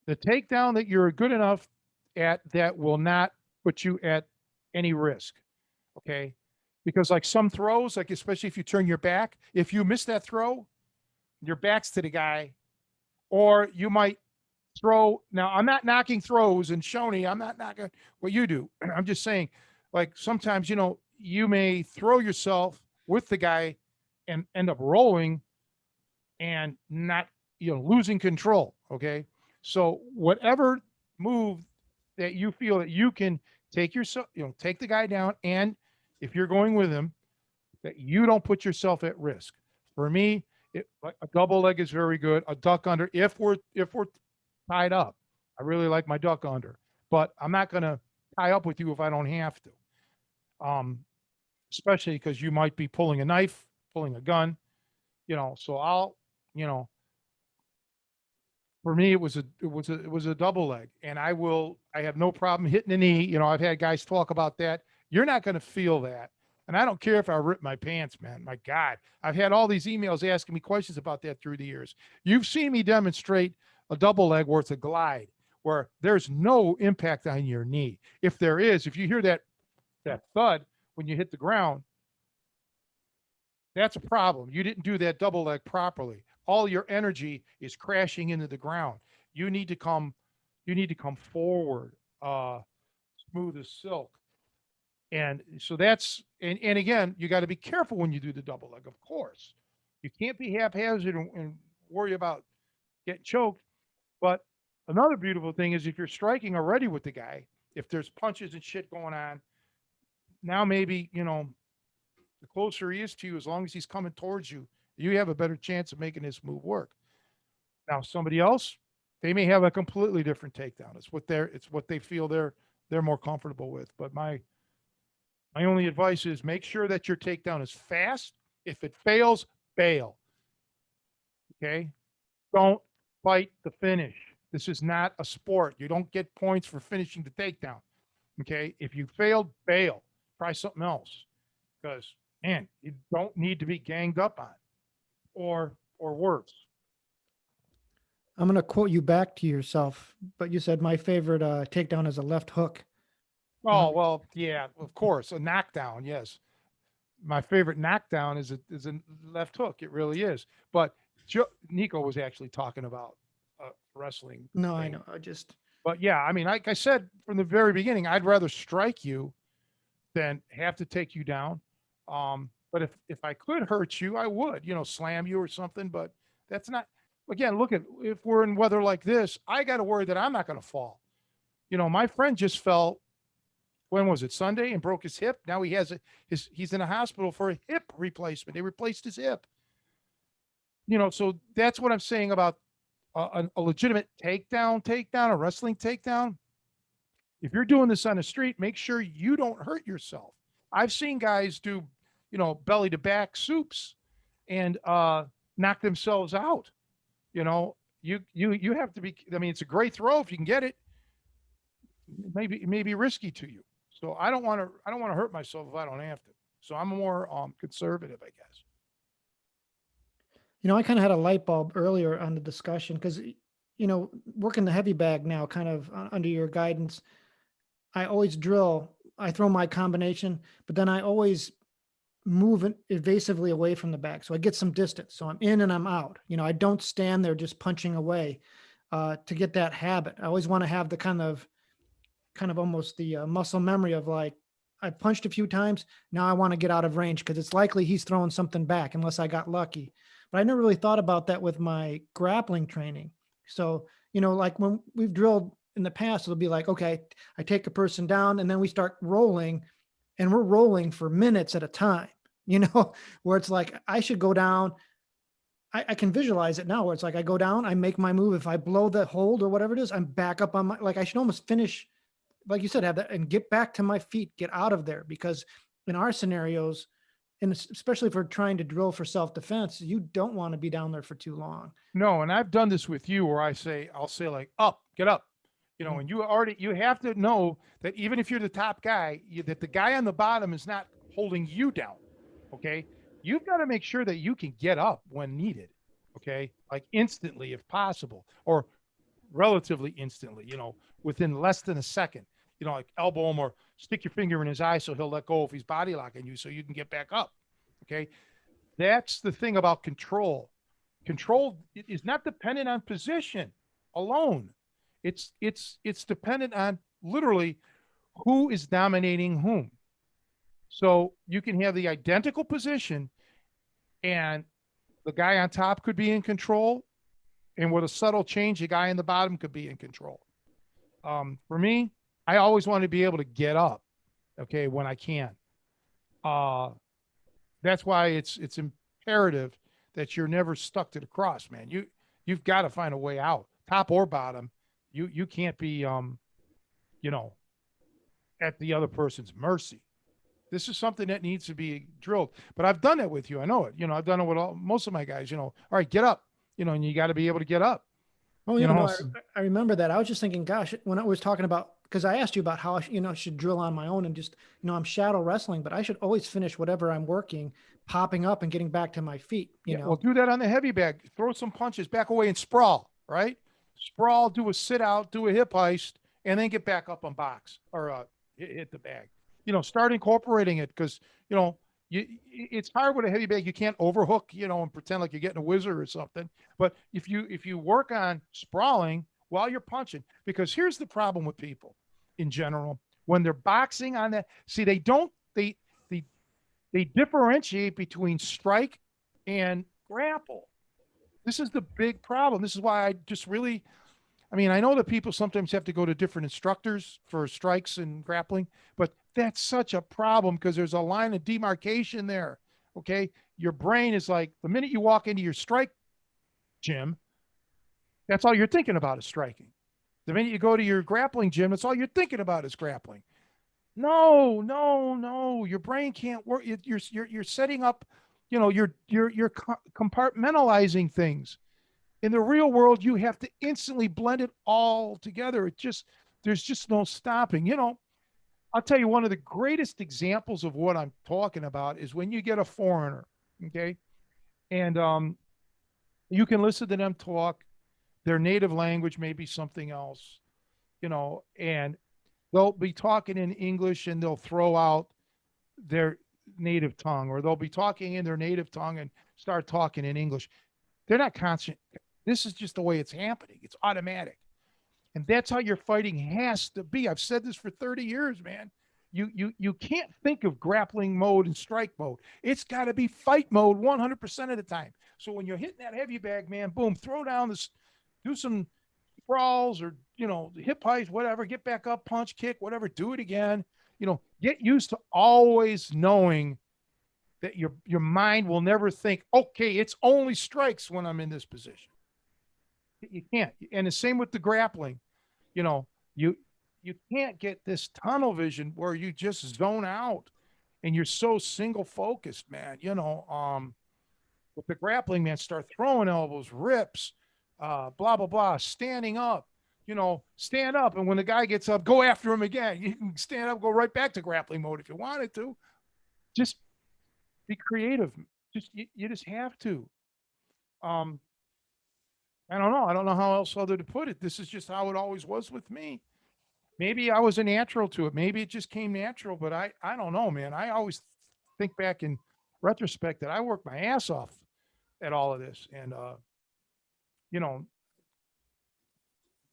the takedown that you're good enough at that will not put you at any risk. Okay, because like some throws, like especially if you turn your back, if you miss that throw, your back's to the guy, or you might throw. Now, I'm not knocking throws and Shoney. I'm not knocking what you do. I'm just saying, like sometimes, you may throw yourself with the guy and end up rolling and not, losing control. Okay. So whatever move that you feel that you can take yourself, take the guy down. And if you're going with him, that you don't put yourself at risk. For me, a double leg is very good. A duck under, if we're tied up, I really like my duck under, but I'm not going to tie up with you if I don't have to. Um, Especially because you might be pulling a knife, pulling a gun, So you know, for me, it was a double leg, and I have no problem hitting the knee. I've had guys talk about that. You're not going to feel that, and I don't care if I rip my pants, man. My God, I've had all these emails asking me questions about that through the years. You've seen me demonstrate a double leg where it's a glide, where there's no impact on your knee. If there is, if you hear that thud when you hit the ground, that's a problem. You didn't do that double leg properly. All your energy is crashing into the ground. You need to come, you need to come forward, smooth as silk. And so and again, you got to be careful when you do the double leg, of course. You can't be haphazard and worry about getting choked. But another beautiful thing is if you're striking already with the guy, if there's punches and shit going on, now maybe, the closer he is to you, as long as he's coming towards you, you have a better chance of making this move work. Now, somebody else, they may have a completely different takedown. It's what they feel they're more comfortable with. But my only advice is make sure that your takedown is fast. If it fails, bail. Okay? Don't fight the finish. This is not a sport. You don't get points for finishing the takedown. Okay? If you failed, bail. Try something else. Because man, you don't need to be ganged up on or worse. I'm going to quote you back to yourself, but you said my favorite takedown is a left hook. Oh well, yeah, of course, a knockdown. Yes, my favorite knockdown is a left hook. It really is. But Nico was actually talking about a wrestling No, I thing. know. I just, But yeah, I mean, like I said from the very beginning, I'd rather strike you than have to take you down. But if I could hurt you, I would, slam you or something. But that's not. Again, look at if we're in weather like this, I got to worry that I'm not going to fall. My friend just fell. When was it? Sunday, and broke his hip. Now he's in a hospital for a hip replacement. They replaced his hip. So that's what I'm saying about a legitimate takedown, a wrestling takedown. If you're doing this on the street, make sure you don't hurt yourself. I've seen guys do, belly to back soups and knock themselves out. You have to be. I mean, it's a great throw if you can get it. Maybe it may be risky to you. So I don't want to hurt myself if I don't have to. So I'm more conservative, I guess. I kind of had a light bulb earlier on the discussion because, working the heavy bag now, kind of under your guidance, I always drill. I throw my combination, but then I always move evasively away from the bag. So I get some distance. So I'm in and I'm out. I don't stand there just punching away to get that habit. I always want to have the kind of almost the muscle memory of like, I punched a few times. Now I want to get out of range because it's likely he's throwing something back unless I got lucky. But I never really thought about that with my grappling training. So, like when we've drilled in the past, it'll be like, okay, I take a person down and then we start rolling and we're rolling for minutes at a time, where it's like I should go down. I can visualize it now where it's like I go down, I make my move. If I blow the hold or whatever it is, I'm back up on like I should almost finish like you said, have that and get back to my feet, get out of there. Because in our scenarios, and especially if we're trying to drill for self-defense, you don't want to be down there for too long. No, and I've done this with you where I'll say like, up, get up. Mhm. And you have to know that even if you're the top guy, that the guy on the bottom is not holding you down. Okay. You've got to make sure that you can get up when needed. Okay. Like instantly, if possible, or relatively instantly, within less than a second, like elbow him or stick your finger in his eye so he'll let go if he's body locking you so you can get back up. Okay. That's the thing about control. Control is not dependent on position alone. It's dependent on literally who is dominating whom. So you can have the identical position and the guy on top could be in control, and with a subtle change, the guy in the bottom could be in control. For me, I always want to be able to get up, okay, when I can. Uh, that's why it's imperative that you're never stuck to the cross, man. You've got to find a way out, top or bottom. You can't be you know at the other person's mercy. This is something that needs to be drilled. But I've done it with you. I know it. I've done it with most of my guys. All right, get up. And you got to be able to get up. Oh You yeah, no, know, I remember that. I was just thinking, gosh, when I was talking about, because I asked you about how I should drill on my own and just, I'm shadow wrestling, but I should always finish whatever I'm working, popping up and getting back to my feet, yeah. Well, do that on the heavy bag. Throw some punches, back away and sprawl. Right, sprawl. Do a sit out. Do a hip heist, and then get back up on box or hit the bag. Start incorporating it because you know it's hard with a heavy bag. You can't overhook, and pretend like you're getting a wizard or something. But if you work on sprawling while you're punching, because here's the problem with people in general when they're boxing on that. See, they don't they they differentiate between strike and grapple. This is the big problem. This is why I just really I mean, I know that people sometimes have to go to different instructors for strikes and grappling, but that's such a problem because there's a line of demarcation there. Okay. Your brain is like the minute you walk into your strike gym, that's all you're thinking about is striking. The minute you go to your grappling gym, that's all you're thinking about is grappling. No, no, no. Your brain can't work. You're setting up, you're compartmentalizing things. In the real world, you have to instantly blend it all together. There's just no stopping. I'll tell you one of the greatest examples of what I'm talking about is when you get a foreigner, okay, and you can listen to them talk. Their native language may be something else, and they'll be talking in English and they'll throw out their native tongue, or they'll be talking in their native tongue and start talking in English. They're not conscious. This is just the way it's happening. It's automatic. And that's how your fighting has to be. I've said this for 30 years, man. You can't think of grappling mode and strike mode. It's got to be fight mode 100% of the time. So when you're hitting that heavy bag, man, boom, throw down this, do some sprawls or hip heights, whatever. Get back up, punch, kick, whatever. Do it again. Get used to always knowing that your mind will never think, okay, it's only strikes when I'm in this position. You can't. And the same with the grappling. You know, you you can't get this tunnel vision where you just zone out and you're so single focused, man. With the grappling, man, start throwing elbows, rips, blah blah blah, standing up. Stand up, and when the guy gets up, go after him again. You can stand up, go right back to grappling mode if you wanted to. Just be creative. You just have to. Um, I don't know. I don't know how else other to put it. This is just how it always was with me. Maybe I was a natural to it. Maybe it just came natural, but I don't know, man. I always think back in retrospect that I worked my ass off at all of this. And, you know,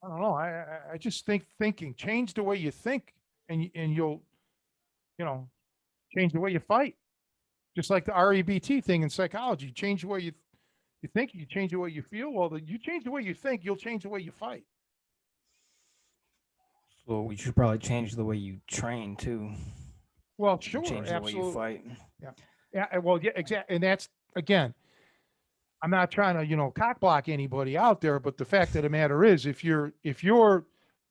I don't know. I just think thinking, change the way you think, and you'll, you know, change the way you fight. Just like the REBT thing in psychology, change the way you think, you change the way you feel. Well, you change the way you think, you'll change the way you fight. So we should probably change the way you train too, Well, and sure, change the way you absolutely. fight. Yeah. Yeah. Well, yeah, exactly. And that's, again, I'm not trying to, cock block anybody out there, but the fact of the matter is, if you're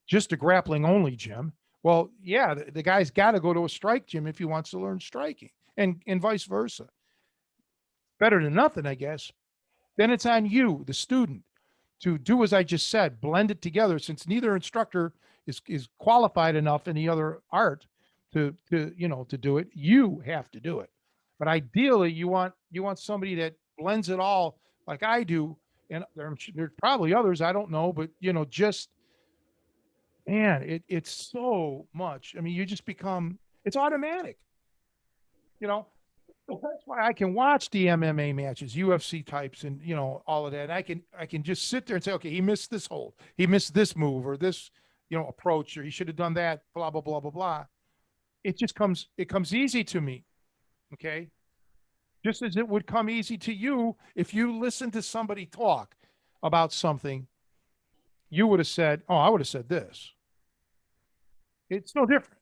just a grappling only gym, well, yeah, the guy's got to go to a strike gym if he wants to learn striking, and vice versa. Better than nothing, I guess. Then it's on you, the student, to do as I just said, blend it together. Since neither instructor is qualified enough in the other art to do it, you have to do it. But ideally, you want somebody that blends it all like I do. And there's probably others I don't know, but just man, it's so much. I mean, you just become it's automatic. You know, so that's why I can watch the MMA matches, UFC types, and all of that. And I can just sit there and say, okay, he missed this hold, he missed this move, or this approach, or he should have done that. Blah blah blah blah blah. It comes easy to me. Okay, just as it would come easy to you if you listen to somebody talk about something. You would have said, "Oh, I would have said this." It's no different.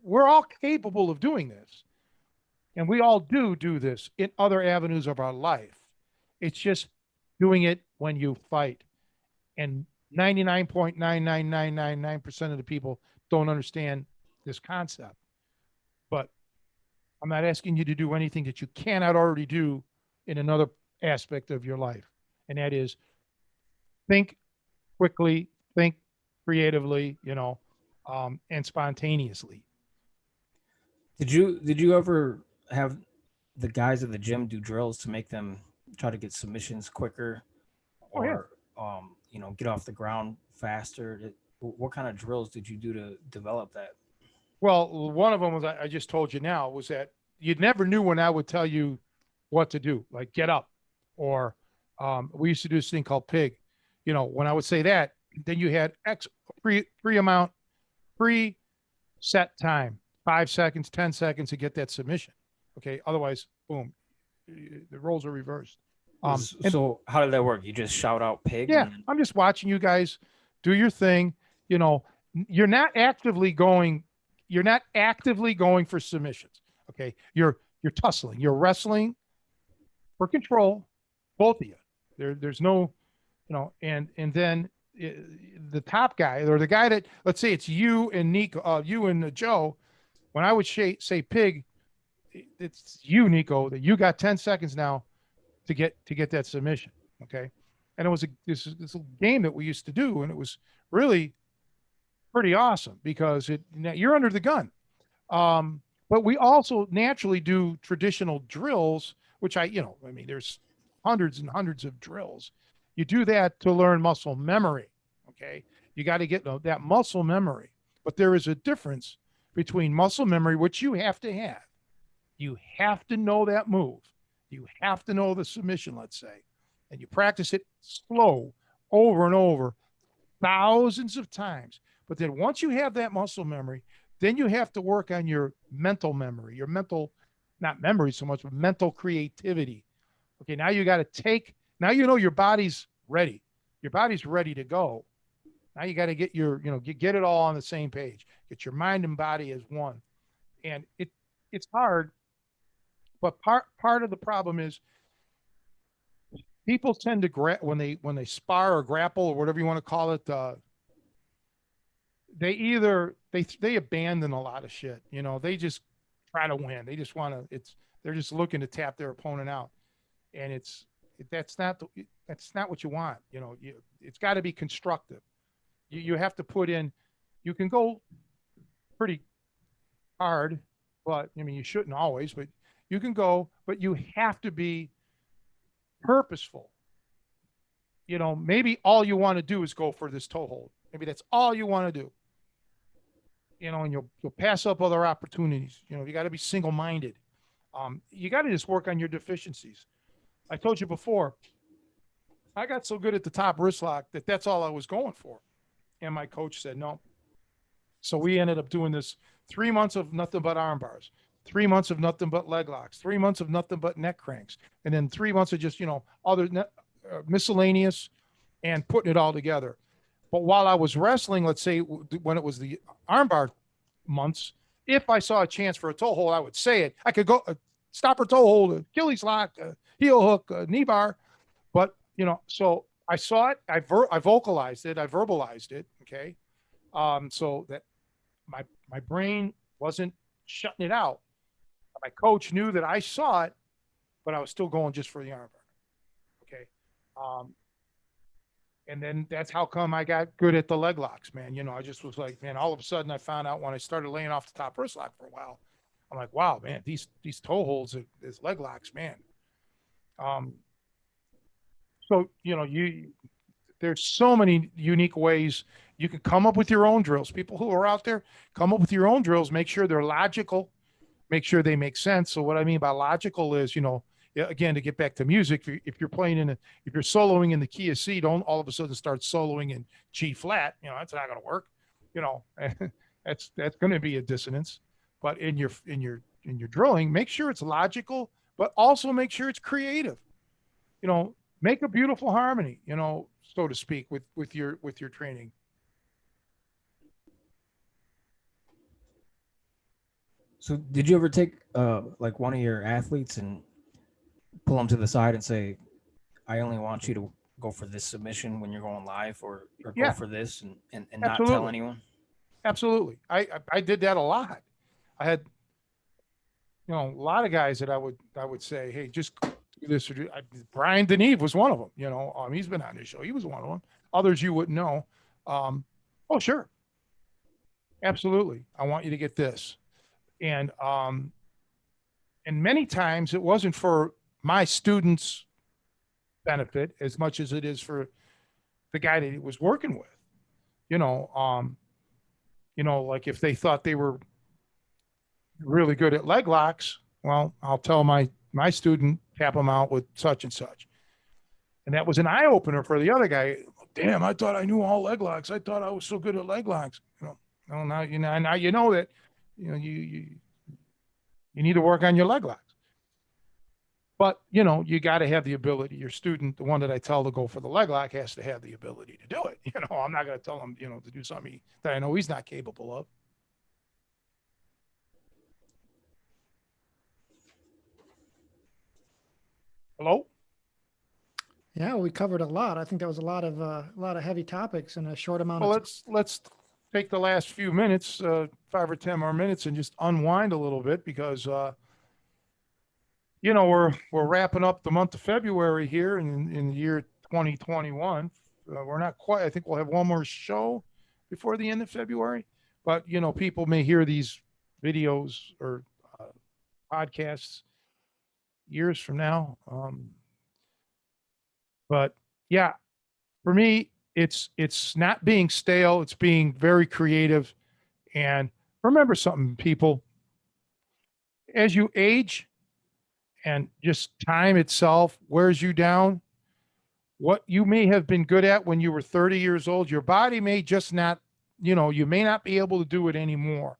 We're all capable of doing this. And we all do this in other avenues of our life. It's just doing it when you fight. And 99.99999% of the people don't understand this concept. But I'm not asking you to do anything that you cannot already do in another aspect of your life. And that is think quickly, think creatively, and spontaneously. Did you ever have the guys at the gym do drills to make them try to get submissions quicker, Oh, yeah. or get off the ground faster? What kind of drills did you do to develop that? Well, one of them was I just told you now was that you never knew when I would tell you what to do, like get up, or we used to do this thing called pig. When I would say that, then you had X pre amount, pre set time, 5 seconds, 10 seconds to get that submission. Okay, otherwise, boom, the roles are reversed. And So how did that work? You just shout out pig yeah, and I'm just watching you guys do your thing. You know, you're not actively going. You're not actively going for submissions. Okay, you're tussling. You're wrestling for control, both of you. There's no, and then the top guy or the guy that, let's say it's you and Nico, you and Joe. When I would say pig, it's you, Nico. That you got 10 seconds now to get that submission. Okay, and it was this game that we used to do, and it was really pretty awesome because you're under the gun. But we also naturally do traditional drills, which I mean, there's hundreds and hundreds of drills. You do that to learn muscle memory. Okay, you got to get that muscle memory. But there is a difference between muscle memory, which you have to have. You have to know that move. You have to know the submission, let's say, and you practice it slow over and over, thousands of times. But then once you have that muscle memory, then you have to work on your mental memory, your mental, not memory so much, but mental creativity. Okay, now you got to now your body's ready. Your body's ready to go. Now you got to get get it all on the same page. Get your mind and body as one. And it's hard, but part of the problem is people tend to when they spar or grapple or whatever you want to call it. They either they abandon a lot of shit. They just try to win. They just want to. They're just looking to tap their opponent out, and that's not what you want. It's got to be constructive. You have to put in. You can go pretty hard, but I mean you shouldn't always. But you can go, but you have to be purposeful. Maybe all you want to do is go for this toe hold. Maybe that's all you want to do. And you'll pass up other opportunities. You got to be single minded. You got to just work on your deficiencies. I told you before, I got so good at the top wrist lock that that's all I was going for. And my coach said no. So we ended up doing this 3 months of nothing but arm bars, 3 months of nothing but leg locks, 3 months of nothing but neck cranks, and then 3 months of just, other miscellaneous and putting it all together. But while I was wrestling, let's say when it was the armbar months, if I saw a chance for a toe hold, I would say it. I could go stopper toe hold, Achilles lock, heel hook, knee bar. But, so I saw it, I vocalized it, I verbalized it. Okay. So that my brain wasn't shutting it out. My coach knew that I saw it, but I was still going just for the armbar. Okay. Um, and then that's how come I got good at the leg locks, man. I just was like, man, all of a sudden I found out when I started laying off the top wrist lock for a while, I'm like, wow, man, these toe holds, these leg locks, man. Um, so there's so many unique ways you can come up with your own drills. People who are out there, come up with your own drills. Make sure they're logical. Make sure they make sense. So what I mean by logical is, again, to get back to music, if you're playing if you're soloing in the key of C, don't all of a sudden start soloing in G flat. That's not going to work. You know, that's going to be a dissonance. But in your drilling, make sure it's logical, but also make sure it's creative. Make a beautiful harmony. So to speak, with your training. So did you ever take like one of your athletes and pull them to the side and say, I only want you to go for this submission when you're going live, or go Yeah, for this, and not tell absolutely, anyone? absolutely. I did that a lot. I had a lot of guys that I would say, hey, just do this or do. Brian Deneve was one of them. He's been on this show. He was one of them. Others you wouldn't know. Um, oh sure, absolutely. I want you to get this, and many times it wasn't for my students' benefit as much as it is for the guy that he was working with. You know, um, like if they thought they were really good at leg locks, well, I'll tell my student tap them out with such and such, and that was an eye opener for the other guy. Damn, I thought I knew all leg locks. I thought I was so good at leg locks. No, now you know that you need to work on your leg locks. But you got to have the ability. Your student, the one that I tell to go for the leg lock, has to have the ability to do it. I'm not going to tell him, to do something that I know he's not capable of. Hello. Yeah, we covered a lot. I think that was a lot of heavy topics in a short amount Well, of time. let's take the last few minutes, 5 or 10 more minutes, and just unwind a little bit because we're wrapping up the month of February here in the year 2021. We're not quite. I think we'll have one more show before the end of February, but people may hear these videos or uh, podcasts years from now. But yeah, for me, it's not being stale. It's being very creative. And remember something, people. As you age, and just time itself wears you down, what you may have been good at when you were 30 years old, your body may just not, you may not be able to do it anymore.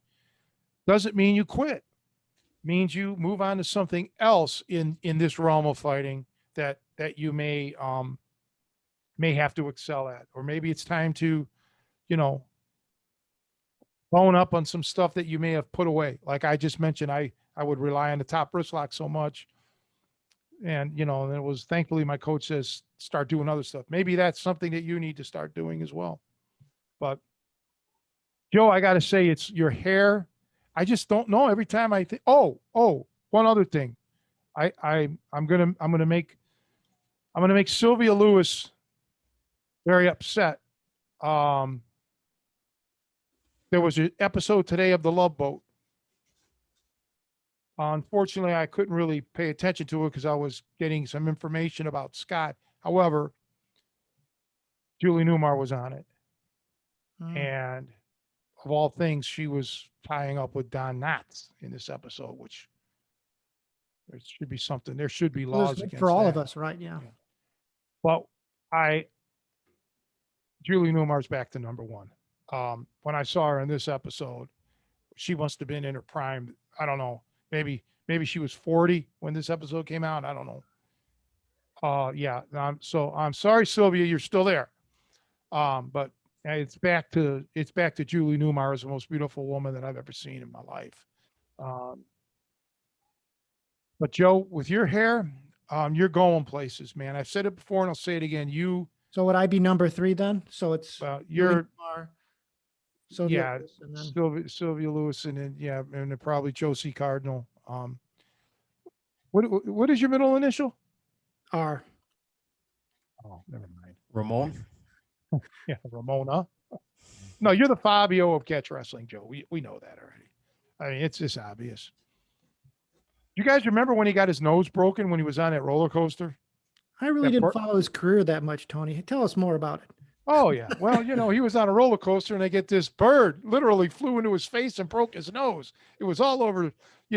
Doesn't mean you quit. Means you move on to something else in this realm of fighting that you may have to excel at, or maybe it's time to, you know, bone up on some stuff that you may have put away. Like I just mentioned, I would rely on the top wrist lock so much, and and it was thankfully my coach says start doing other stuff. Maybe that's something that you need to start doing as well. But Joe, I got to say, it's your hair. I just don't know. Every time I think, one other thing, I'm gonna make Sylvia Lewis very upset. Um, there was an episode today of The Love Boat. Unfortunately, I couldn't really pay attention to it because I was getting some information about Scott. However, Julie Newmar was on it, Mm. and of all things, she was tying up with Don Knotts in this episode, which There should be something. There should be Well, there's laws good against for all that. of us, right? Yeah. Yeah. But Julie Newmar's back to number one. When I saw her in this episode, she must have been in her prime. I don't know. Maybe she was 40 when this episode came out. I don't know. Yeah. I'm sorry, Sylvia, you're still there. But it's back to Julie Newmar as the most beautiful woman that I've ever seen in my life. Um, but Joe, with your hair, you're going places, man. I've said it before and I'll say it again. So would I be number 3 then? So it's Julie You're Newmar, Sylvia yeah, Lewis, and then Sylvia Lewis, and then yeah, and then probably Josie Cardinal. What is your middle initial? R. Oh, never mind. Ramon. Yeah, Ramona. No, you're the Fabio of catch wrestling, Joe. We know that already. I mean, it's just obvious. You guys remember when he got his nose broken when he was on that roller coaster? I really That didn't part- follow his career that much, Tony. Tell us more about it. Oh yeah. Well, he was on a roller coaster and they get this bird literally flew into his face and broke his nose. It was all over.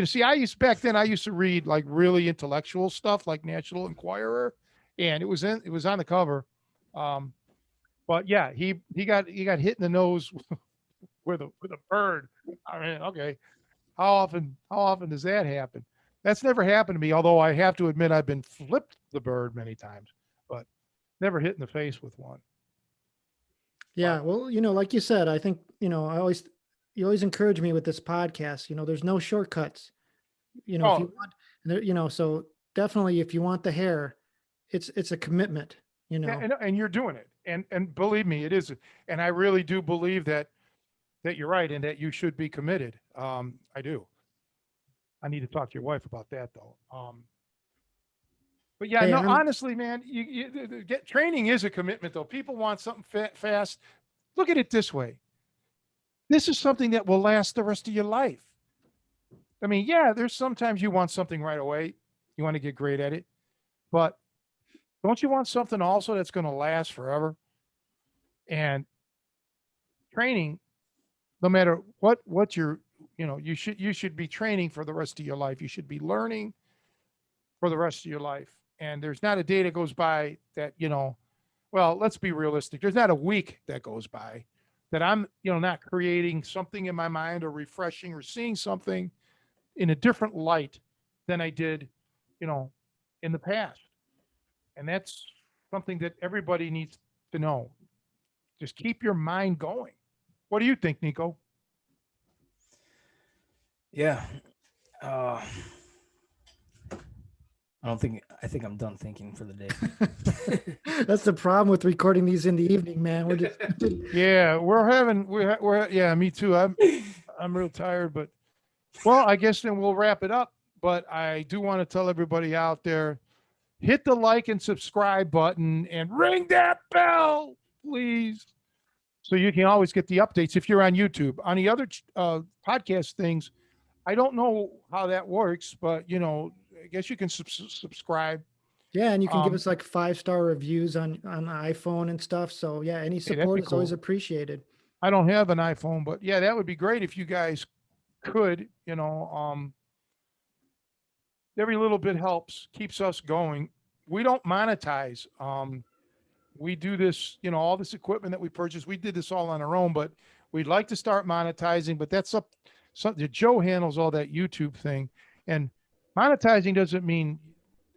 See, back then I used to read like really intellectual stuff like National Enquirer, and it was on the cover. But yeah, he got hit in the nose with a bird. I mean, okay. How often does that happen? That's never happened to me, although I have to admit I've been flipped the bird many times, but never hit in the face with one. Yeah, well, like you said, I think, you always encourage me with this podcast. There's no shortcuts. If you want, so definitely if you want the hair, it's a commitment, And you're doing it. And believe me, it is. And I really do believe that you're right and that you should be committed. I do. I need to talk to your wife about that though. But yeah, Hey, no, I'm honestly, man, training is a commitment though. People want something fast. Look at it this way. This is something that will last the rest of your life. I mean, yeah, there's sometimes you want something right away. You want to get great at it, but don't you want something also that's going to last forever? And training, no matter what you should be training for the rest of your life. You should be learning for the rest of your life. And there's not a day that goes by that, well, let's be realistic. There's not a week that goes by that I'm, not creating something in my mind or refreshing or seeing something in a different light than I did, in the past. And that's something that everybody needs to know. Just keep your mind going. What do you think, Nico? Yeah. Uh, I think I'm done thinking for the day. that's the problem with recording these in the evening, man. We're just Yeah, yeah, me too. I'm real tired, but well, I guess then we'll wrap it up. But I do want to tell everybody out there, hit the like and subscribe button and ring that bell, please. So you can always get the updates if you're on YouTube. On the other podcast things, I don't know how that works, but I guess you can subscribe. yeah, and you can give Um, us like 5-star reviews on iPhone and stuff. So yeah, any that'd support be is always cool. appreciated. I don't have an iPhone, but yeah, that would be great if you guys could. Every little bit helps, keeps us going. We don't monetize. We do this, all this equipment that we purchased, we did this all on our own, but we'd like to start monetizing, but that's up something Joe handles all that YouTube thing. And monetizing doesn't mean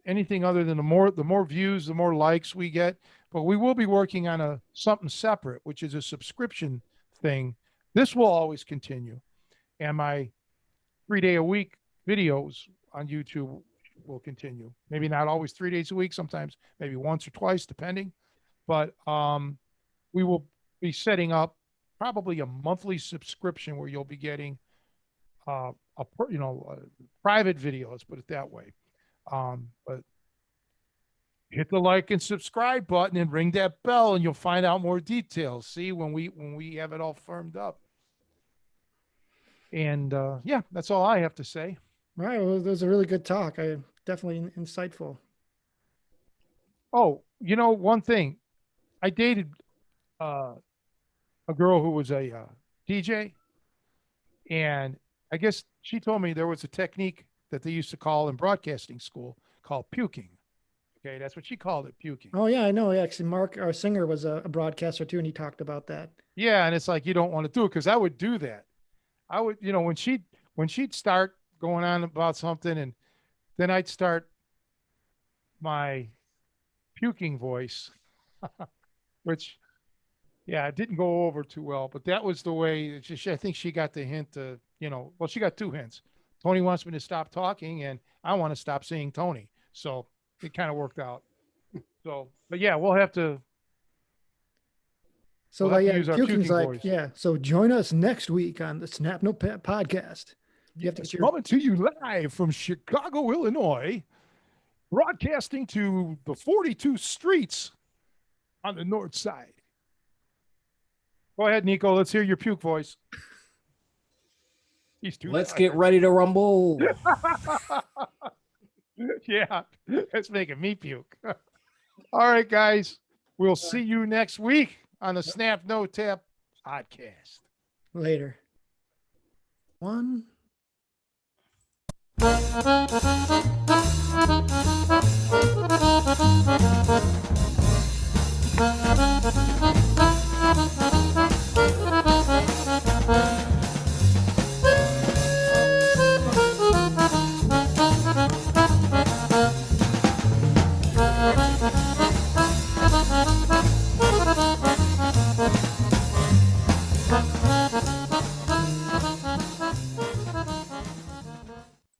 anything other than the more views, the more likes we get. But we will be working on something separate, which is a subscription thing. This will always continue. And my 3-day a week videos on YouTube will continue. Maybe not always 3 days a week, sometimes maybe once or twice, depending. But we will be setting up probably a monthly subscription where you'll be getting a private video. Let's put it that way. But hit the like and subscribe button and ring that bell, and you'll find out more details. See when we have it all firmed up. And yeah, that's all I have to say. Right. Well, that was a really good talk. Definitely insightful. Oh, one thing, I dated a girl who was a DJ, and I guess she told me there was a technique that they used to call in broadcasting school called puking. Okay, that's what she called it, puking. Oh yeah, I know. Yeah, actually, Mark, our singer, was a broadcaster too, and he talked about that. Yeah, and it's like you don't want to do it because I would do that. I would, when she'd start going on about something, and then I'd start my puking voice, which yeah, it didn't go over too well. But that was the way. I think she got the hint. Well, she got two hints. Tony wants me to stop talking, and I want to stop seeing Tony. So it kind of worked out. So, but yeah, So we'll have like, to yeah, use our puking's puking like, voice. yeah. So join us next week on the Snap No Pet podcast. You have to Yes, get your coming to you live from Chicago, Illinois, broadcasting to the 42 streets on the north side. Go ahead, Nico. Let's hear your puke voice. He's too Let's tired. get ready to rumble. Yeah, that's making me puke. All right, guys. We'll see you next week on the Snap No Tap podcast. later. One.